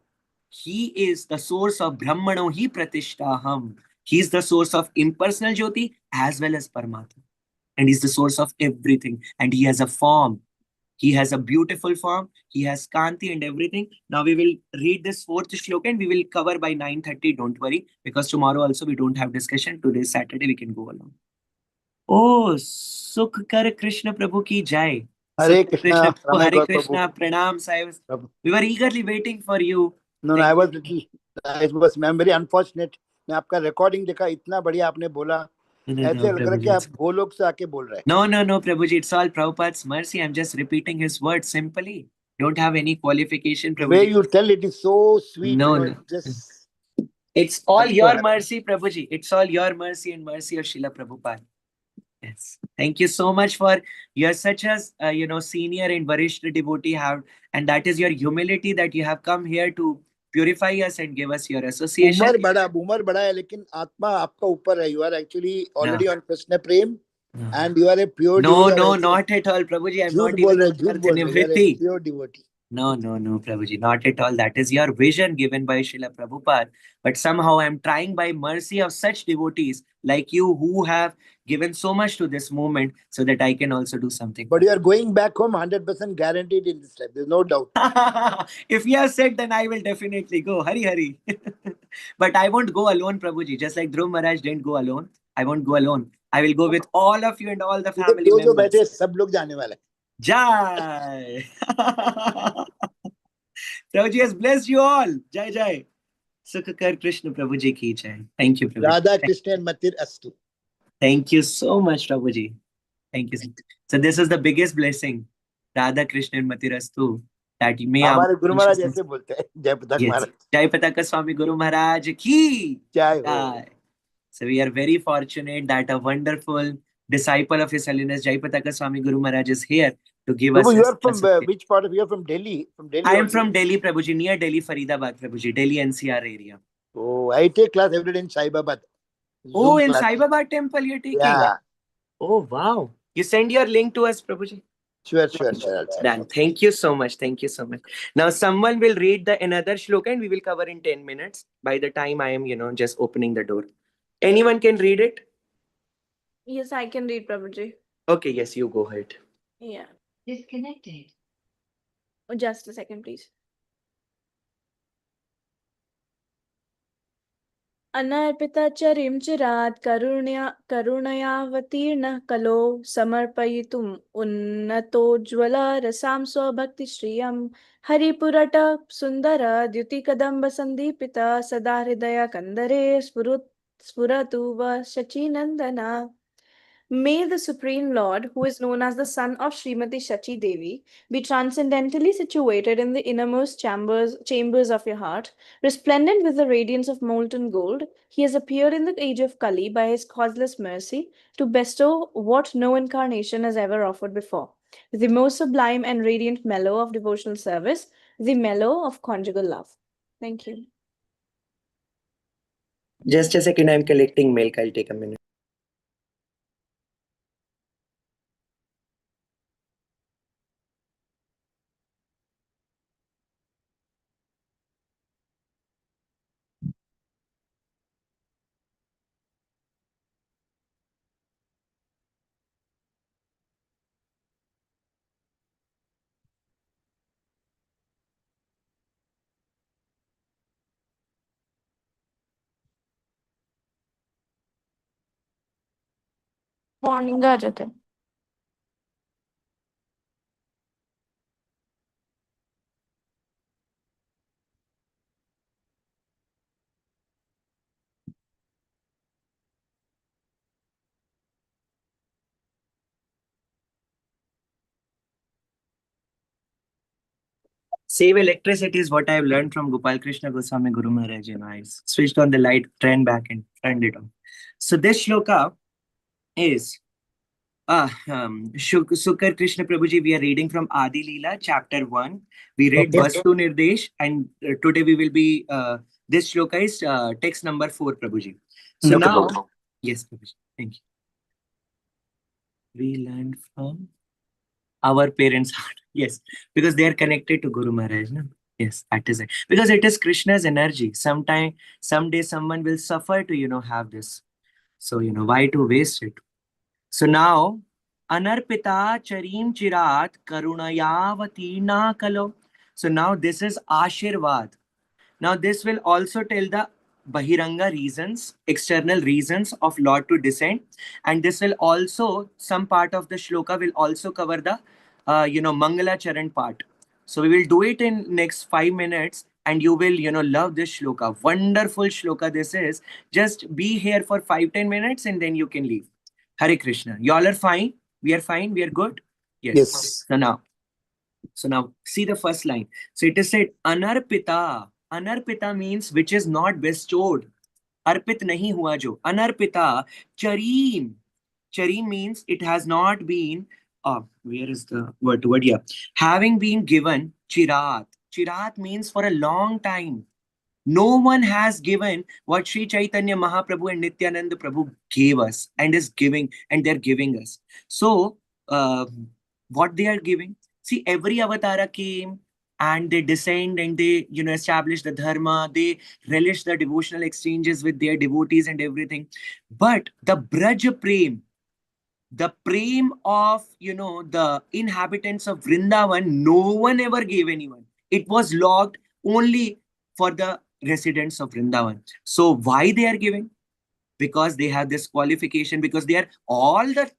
He is the source of Brahmano hi pratishtaham. He is the source of impersonal Jyoti as well as Paramatma. And he's the source of everything. And he has a form. He has a beautiful form. He has Kanti and everything. Now we will read this fourth shloka and we will cover by 9:30. Don't worry, because tomorrow also we don't have discussion. Today is Saturday. We can go along. Oh, Sukh Kar Krishna Prabhu ki jai. Hare Sukh Krishna Krishna, Prabhu, Hare Ramagopal Prabhu. Krishna, Pranam Sahib. Prabhu. We were eagerly waiting for you. No, Thank I you. was little. I'm very unfortunate. मैं आपका recording देखा, इतना बढ़िया आपने बोला, ऐसे लग रहा है कि आप गोलोक से आके बोल रहे हैं. No, Prabhuji, it's all Prabhupada's mercy. I'm just repeating his words simply. Don't have any qualification, The way Prabhuji. you tell it is so sweet. No, You know, no. just It's all I'm so your happy. mercy, Prabhuji. It's all your mercy and mercy of Srila Prabhupada. Yes. Thank you so much for you're such a senior and Varishta devotee and that is your humility that you have come here to purify us and give us your association. उम्र बड़ा है, लेकिन आत्मा आपका ऊपर है. You are actually already No. on Krishna Prem, No. and you are a pure No, devotee. not at all, Prabhuji. I'm झूठ not बोल even रहे, झूठ बोल रहे. You are a Nivritti. pure devotee. No, Prabhuji, not at all. That is your vision given by Srila Prabhupada. But somehow I'm trying by mercy of such devotees like you who have given so much to this movement so that I can also do something. But you are going back home 100% guaranteed in this life. There's no doubt. If you have said, then I will definitely go. Hari. But I won't go alone, Prabhuji. Just like Dhruv Maharaj didn't go alone. I won't go alone. I will go with all of you and all the family जो members. बैठे सब लोग जाने वाले. Jai! Prabhuji has blessed you all. Jai. Sukhakar Krishna Prabhuji ki jai. Thank you, Prabhuji. Radha Krishna and Matir Astu. Thank you so much, Prabhuji. Thank you. So this is the biggest blessing. Radha Krishna and Matirastu. That may हमारे गुरु महाराज ऐसे बोलते हैं. जय पताक महाराज. Jai Pataka Swami Guru Maharaj ki जय हो. jai. So we are very fortunate that a wonderful disciple of His Holiness Jai Pataka Swami Guru Maharaj is here to give us. You are from which part of you are from Delhi? From Delhi. I am from Delhi, Prabhuji, near Delhi, Faridabad, Prabhuji, Delhi NCR area. Oh, I take class every day in Sai Baba. Oh, in Sai Baba temple you're taking? Yeah. Oh, wow. You send your link to us, Prabhuji. Sure. Done. Thank you so much. Now someone will read the another shloka and we will cover in 10 minutes. By the time I am, just opening the door. Anyone can read it? Yes, I can read, Prabhuji. Okay, yes, you go ahead. Yeah. Disconnected. Oh, just a second, please. अनर्पिता चरिं चिरात् करुणयावतीर्णः कलो समर्पयितुम् उन्नतोज्ज्वलरसां स्वभक्तिश्रियं हरिपुरट सुन्दर द्युतिकदम्ब सदा हृदयकन्दरे स्फुरतु व शचीनन्दना. May the Supreme Lord, who is known as the son of Srimati Shachi Devi, be transcendently situated in the innermost chambers of your heart. Resplendent with the radiance of molten gold, he has appeared in the age of Kali by his causeless mercy to bestow what no incarnation has ever offered before. The most sublime and radiant mellow of devotional service, the mellow of conjugal love. Thank you. Just a second, I'm collecting milk. I'll take a minute. Morning आ जाते हैं. Save electricity is what I've learned from Gopal Krishna Goswami Guru Maharaj. I switched on the light, turned back, and turned it on. So this shloka is Sukar Krishna Prabhuji. We are reading from Adi Leela, chapter 1. We read Vastu Nirdesh, and today we will be, this shloka is text number 4, Prabhuji. So Okay, now, Prabhuji. yes, Prabhuji, thank you. We learned from our parents' heart. Yes, because they are connected to Guru Maharaj. No? Yes, that is it. Because it is Krishna's energy. Someday someone will suffer to have this. So, why to waste it? So now, Anarpita Charim Chirat Karunayavati Na Kalo. So now this is Ashirvad. Now this will also tell the Bahiranga reasons, external reasons of Lord to descend. And this will also, some part of the shloka will also cover the, Mangala Charan part. So we will do it in next 5 minutes and you will, love this shloka. Wonderful shloka this is. Just be here for 5-10 minutes and then you can leave. Hare Krishna. Y'all are fine? We are fine? We are good? Yes. Yes. So now see the first line. So it is said, Anarpita. Anarpita means which is not bestowed. Arpit nahi hua jo. Anarpita. Charim. Charim means it has not been, where is the word? Yeah. Having been given, Chirat. Chirat means for a long time. No one has given what Sri Chaitanya Mahaprabhu and Nityananda Prabhu gave us and is giving, and they're giving us. So, what they are giving? See, every avatara came and they descend and they, establish the dharma. They relish the devotional exchanges with their devotees and everything. But the Braj Prem, the prem of the inhabitants of Vrindavan, no one ever gave anyone. It was locked only for the residents of Vrindavan. So why they are giving? Because they have this qualification, because they are all the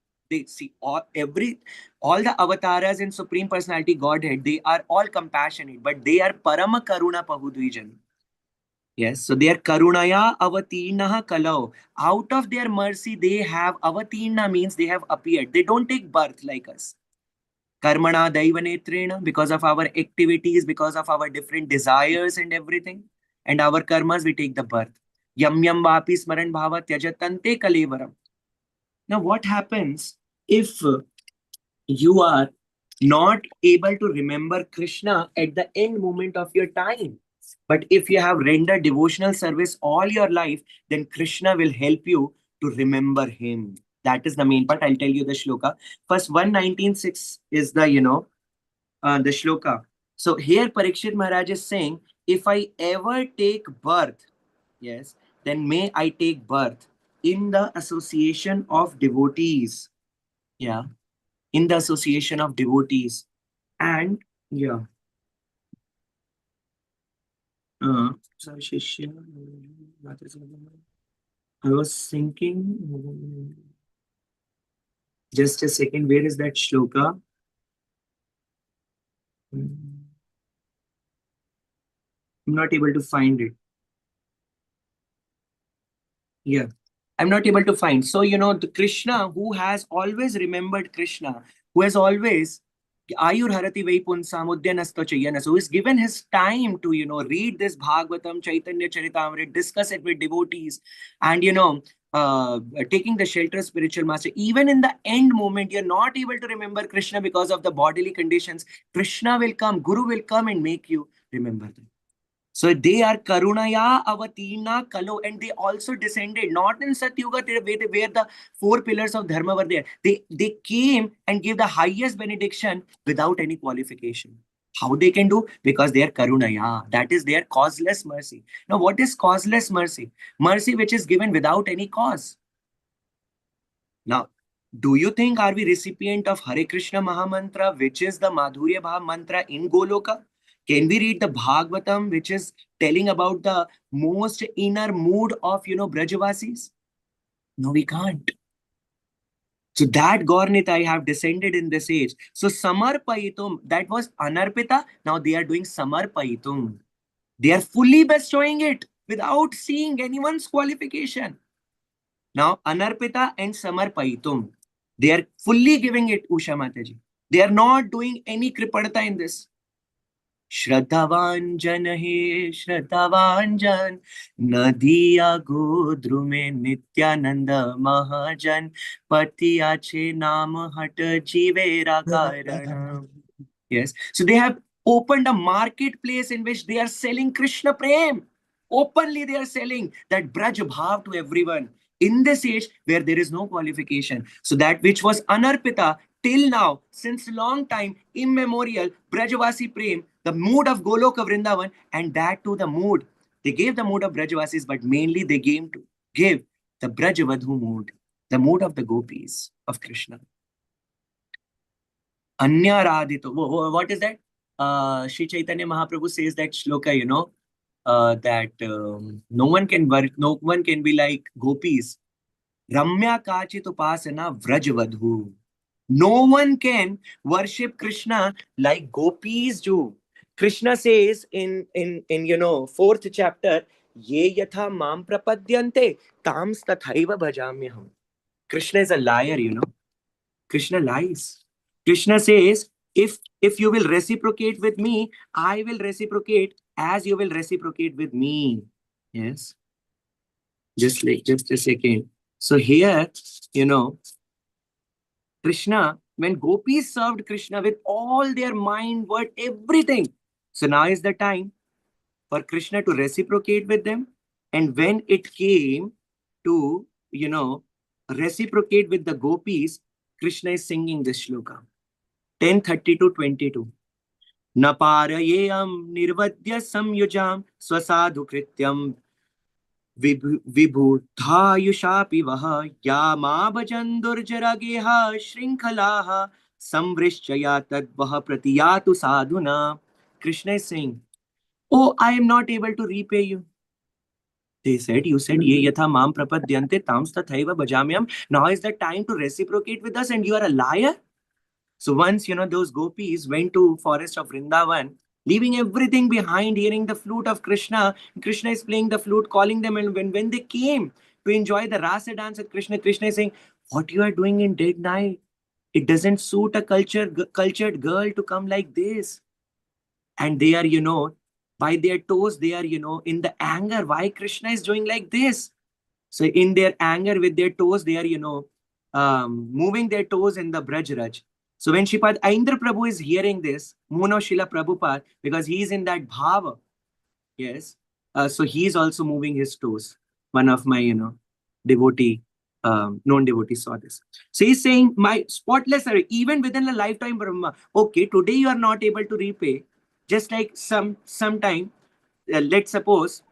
avatars in Supreme Personality Godhead, they are all compassionate, but they are Parama Karuna Pahudvijan. Yes, so they are Karunaya Avatirnaha Kalau. Out of their mercy, they have Avatirna means they have appeared. They don't take birth like us. Karmana Daivanetrena, because of our activities, because of our different desires and everything. And our karmas, we take the birth. Yam yam vapi smaran bhava tyajatante kalevaram. Now, what happens if you are not able to remember Krishna at the end moment of your time? But if you have rendered devotional service all your life, then Krishna will help you to remember him. That is the main part. I'll tell you the shloka. First, 119.6 is the shloka. So here Parikshit Maharaj is saying, if I ever take birth, yes, then may I take birth in the association of devotees. Yeah, in the association of devotees. And yeah. I was thinking, just a second, where is that shloka? I'm not able to find it. Yeah, I'm not able to find. So, the Krishna who has always remembered Krishna, who has always Ayur Harati Vaipunsam Udyanasto Chayana. So he's given his time to, read this Bhagavatam, Chaitanya Charitamrita, discuss it with devotees, and, taking the shelter of spiritual master. Even in the end moment, you're not able to remember Krishna because of the bodily conditions. Krishna will come, Guru will come and make you remember them. So they are Karunaya Avatina Kalo, and they also descended, not in Satyuga, where the 4 pillars of Dharma were there. They came and gave the highest benediction without any qualification. How they can do? Because they are Karunaya. That is their causeless mercy. Now, what is causeless mercy? Mercy which is given without any cause. Now, do you think are we recipient of Hare Krishna Mahamantra, which is the Madhurya Bhav mantra in Goloka? Can we read the Bhagavatam, which is telling about the most inner mood of, Brajavasis? No, we can't. So that Gaura Nitai have descended in this age. So Samarpayitum, that was Anarpita. Now they are doing Samarpayitum. They are fully bestowing it without seeing anyone's qualification. Now, Anarpita and Samarpayitum, they are fully giving it, Usha Mataji. They are not doing any kripadata in this. श्रद्धावान जन हे श्रद्धावान जन, नदिया गोद्रु में नित्यानंद महाजन, पतियाचे नाम हट जीवेरा कारण. Yes. So they have opened a marketplace in which they are selling Krishna Prem. Openly they are selling that Braj Bhav to everyone. In this age where there is no qualification. So that which was Anarpita till now, since long time, immemorial, Brajavasi Prem, the mood of Goloka Vrindavan, and that to the mood. They gave the mood of Brajavasis, but mainly they gave the Brajavadhu mood, the mood of the gopis of Krishna. Anyaradito. What is that? Sri Chaitanya Mahaprabhu says that shloka, that no one can be like gopis. Ramya kachit upasana vrajvadhu. No one can worship Krishna like gopis do. Krishna says in fourth chapter, ye yatha mam prapadyante tams tathaiva bhajamyaham. Krishna is a liar. Krishna lies. Krishna says, if you will reciprocate with me, I will reciprocate as you will reciprocate with me. Yes. Just a second. So here, Krishna, when gopis served Krishna with all their mind, word, everything. So now is the time for Krishna to reciprocate with them. And when it came to, reciprocate with the gopis, Krishna is singing this shloka. 10:30 to 22. Naparayam nirvadya samyujam swasadhu krityam vibhutayushapi vaha yama bhajan durjarageha shrinkhalaha samvrishchaya tadvaha pratiyatu sadhuna. Krishna is saying, oh, I am not able to repay you. You said, ye yatha mam prapadyante tams tathaiva bhajamyam. Now is the time to reciprocate with us and you are a liar? So once, those gopis went to forest of Vrindavan, leaving everything behind, hearing the flute of Krishna. Krishna is playing the flute, calling them. And when they came to enjoy the Rasa dance of Krishna, Krishna is saying, what you are doing in dead night? It doesn't suit a cultured girl to come like this. And they are, by their toes, they are, in the anger. Why Krishna is doing like this? So in their anger with their toes, they are, moving their toes in the Braj. So when Shripad Aindra Prabhu is hearing this, Mono Shila Prabhupada, because he is in that bhava, yes, so he is also moving his toes. One of my, devotee, known devotees saw this. So he's saying, my spotless, even within a lifetime, Brahma, okay, today you are not able to repay, just like sometime, let's suppose,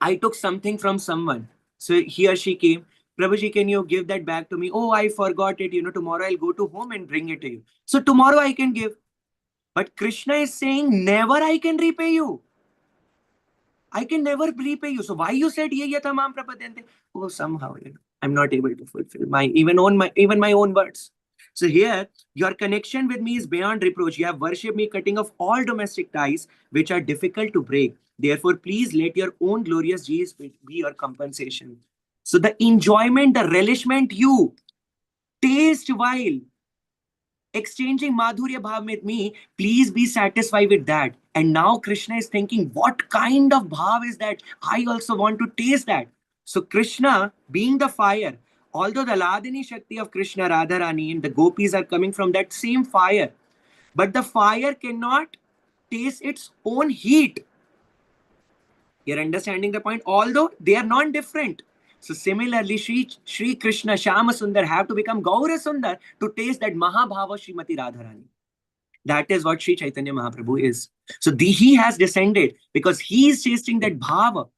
I took something from someone. So he or she came, Prabhuji, can you give that back to me? Oh, I forgot it. Tomorrow I'll go to home and bring it to you. So tomorrow I can give. But Krishna is saying, never I can repay you. I can never repay you. So why you said ye yatha mam prapadyante? Oh, somehow, I'm not able to fulfill even my own words. So here, your connection with me is beyond reproach. You have worshipped me, cutting off all domestic ties, which are difficult to break. Therefore, please let your own glorious deeds be your compensation. So the enjoyment, the relishment you taste while exchanging Madhurya Bhav with me, please be satisfied with that. And now Krishna is thinking, what kind of Bhav is that? I also want to taste that. So Krishna, being the fire, although the Ladini Shakti of Krishna, Radharani, and the gopis are coming from that same fire, but the fire cannot taste its own heat. You're understanding the point? Although they are non-different. So similarly, Shri Krishna, Shama Sundar have to become Gaura Sundar to taste that Mahabhava Srimati Radharani. That is what Sri Chaitanya Mahaprabhu is. So he has descended because he is tasting that bhava.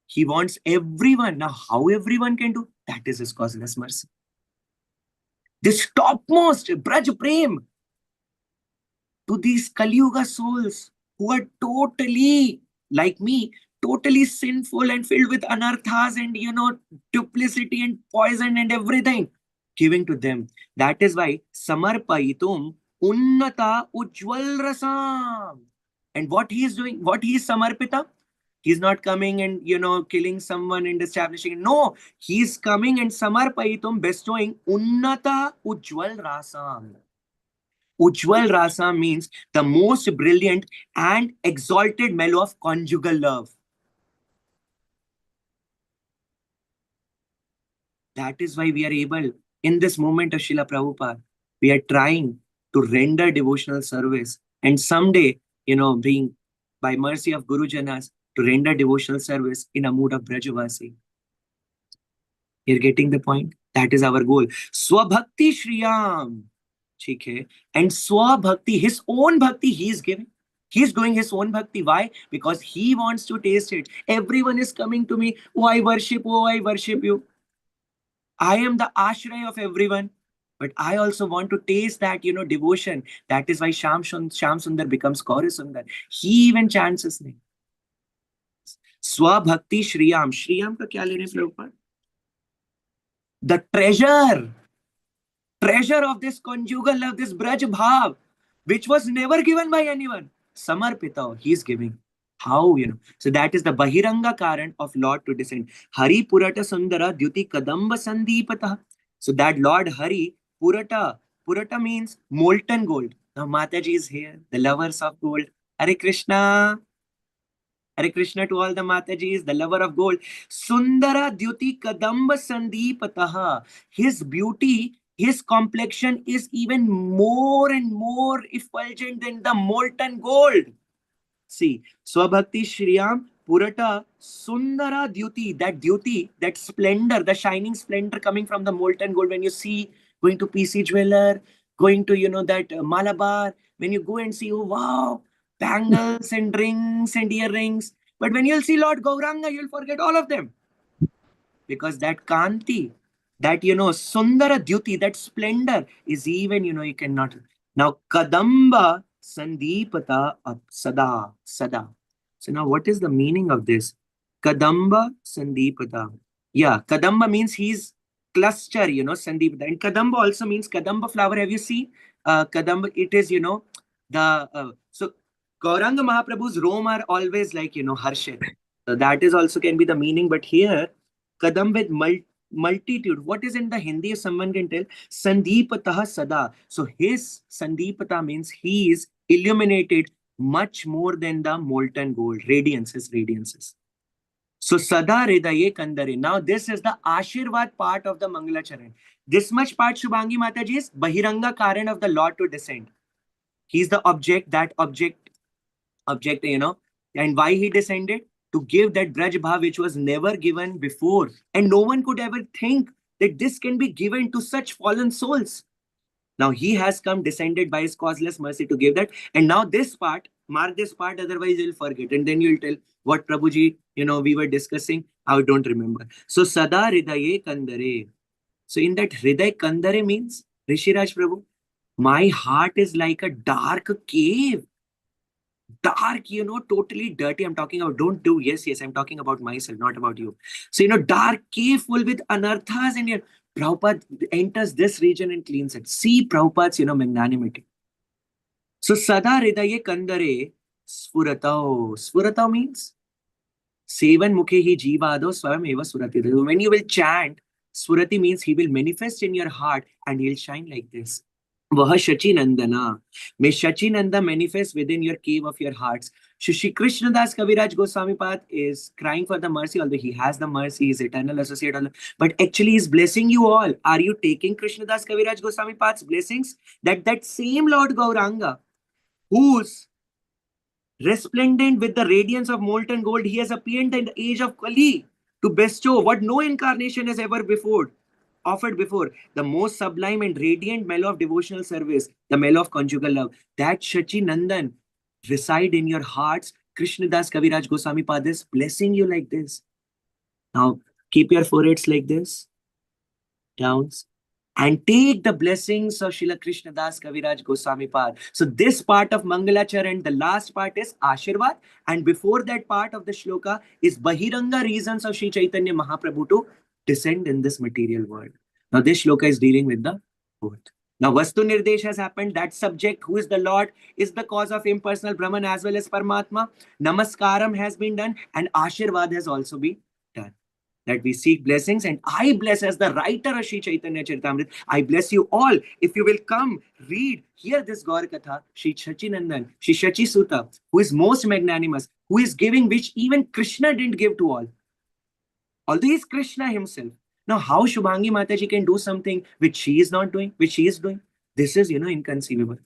He wants everyone. Now, how everyone can do? That is his causeless mercy. This topmost Braj Prem to these Kali Yuga souls who are totally, like me, totally sinful and filled with anarthas and, duplicity and poison and everything, giving to them. That is why Samarpayitum Unnata Ujjwal Rasam. And what he is doing, what he is Samarpita? He's not coming and, killing someone and establishing. No, he's coming and Samarpayitum bestowing Unnata Ujjwal Rasam. Ujjwal Rasa means the most brilliant and exalted mellow of conjugal love. That is why we are able, in this moment of Srila Prabhupada, we are trying to render devotional service. And someday, being by mercy of Guru Janas, to render devotional service in a mood of Brajavasi. You're getting the point? That is our goal. Swabhakti Shriyam. Okay. And Swabhakti, his own bhakti, he is giving. He's doing his own bhakti. Why? Because he wants to taste it. Everyone is coming to me. Oh, I worship you. I am the ashraya of everyone. But I also want to taste that, devotion. That is why Sham Sundar becomes Gaura Sundar. He even chants his name. Swabhakti Shriyam. Shriyam ka kya lene Prabhupada? The treasure of this conjugal love, this Braj Bhav, which was never given by anyone. Samarpita, he is giving. How, So that is the Bahiranga Karan of Lord to descend. Hari Purata Sundara Dyuti Kadamba Sandipata. So that Lord Hari, Purata means molten gold. Now Mataji is here, the lovers of gold. Hare Krishna. Hare Krishna to all the Matajis, the lover of gold. Sundara Dyuti Kadamba Sandipataha. His beauty, his complexion is even more and more effulgent than the molten gold. See, Swabhakti Shriyam Purata Sundara Dyuti, that splendor, the shining splendor coming from the molten gold. When you see going to PC Jeweler, going to, that Malabar, when you go and see, oh wow, bangles and rings and earrings. But when you'll see Lord Gauranga, you'll forget all of them. Because that Kanti, that, Sundara Dyuti, that splendor is even, you cannot. Now, Kadamba Sandipata Sada. So now what is the meaning of this? Kadamba Sandipata. Yeah, Kadamba means he's cluster, Sandipata. And Kadamba also means Kadamba flower. Have you seen? Kadamba, it is, so Gauranga Mahaprabhu's Rome are always like, Harshit. So that is also can be the meaning. But here, Kadam with multitude. What is in the Hindi? If someone can tell. Sandipatah Sada. So his Sandipata means he is illuminated much more than the molten gold. Radiances. So Sada Hridaye Kandare. Now this is the Ashirvad part of the Mangalacharan. This much part, Shubhangi Mataji, is Bahiranga Karan of the Lord to descend. He's the object, and why he descended? To give that Braj Bhav which was never given before. And no one could ever think that this can be given to such fallen souls. Now he has come, descended by his causeless mercy to give that. And now this part, mark this part, otherwise you'll forget. And then you'll tell what Prabhuji, we were discussing. I don't remember. So Sada Hridaye Kandare. So in that Hriday Kandare means, Rishiraj Prabhu, my heart is like a dark cave. Dark, totally dirty. I'm talking about, don't do, yes, I'm talking about myself, not about you. So, dark cave full with anarthas, and Prabhupada enters this region and cleans it. See Prabhupada's, magnanimity. So, Sada Hridaye Kandare Sfuratao. Sfuratao means Sevan Mukhe hi Jivado Swam Eva Surati. When you will chant, Surati means he will manifest in your heart and he'll shine like this. Vaha Shachi Nandana. May Shachi Nanda manifest within your cave of your hearts. Shri Krishna Das Kaviraj Goswami Path is crying for the mercy, although he has the mercy, he is eternal associate, but actually he is blessing you all. Are you taking Krishna Das Kaviraj Goswami Path's blessings? That same Lord Gauranga, whose resplendent with the radiance of molten gold, he has appeared in the age of Kali to bestow what no incarnation has ever offered before, the most sublime and radiant mellow of devotional service, the mellow of conjugal love. That Shachi Nandan reside in your hearts. Krishnadas Kaviraj Goswami Pad is blessing you like this. Now, keep your foreheads like this, downs, and take the blessings of Srila Krishnadas Kaviraj Goswami Pad. So this part of Mangalacharan, the last part is Ashirvad, and before that part of the shloka is Bahiranga reasons of Sri Chaitanya Mahaprabhu to descend in this material world. Now this shloka is dealing with the both. Now Vastu Nirdesh has happened. That subject, who is the Lord, is the cause of impersonal Brahman as well as Paramatma. Namaskaram has been done and Ashirvad has also been done. that we seek blessings. And I bless, as the writer of Sri Chaitanya Charitamrita, I bless you all. If you will come, read, hear this Gaur Katha, Sri Shachinandan, Sri Shachi Suta, who is most magnanimous, who is giving which even Krishna didn't give to all. Although he is Krishna himself. Now, how Shubhangi Mataji can do something which she is not doing, which she is doing? This is, inconceivable.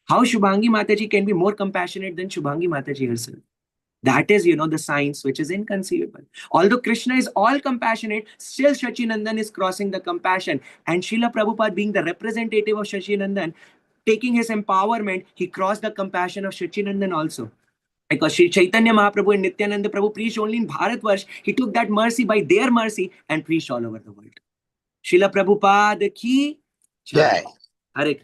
How Shubhangi Mataji can be more compassionate than Shubhangi Mataji herself? That is, the science which is inconceivable. Although Krishna is all compassionate, still Shachinandan is crossing the compassion. And Srila Prabhupada, being the representative of Shachinandan, taking his empowerment, he crossed the compassion of Shachinandan also. Because Sri Chaitanya Mahaprabhu and Nityananda Prabhu preached only in Bharatvarsh, he took that mercy by their mercy and preached all over the world. Srila Prabhupada ki jai. Jai. Hare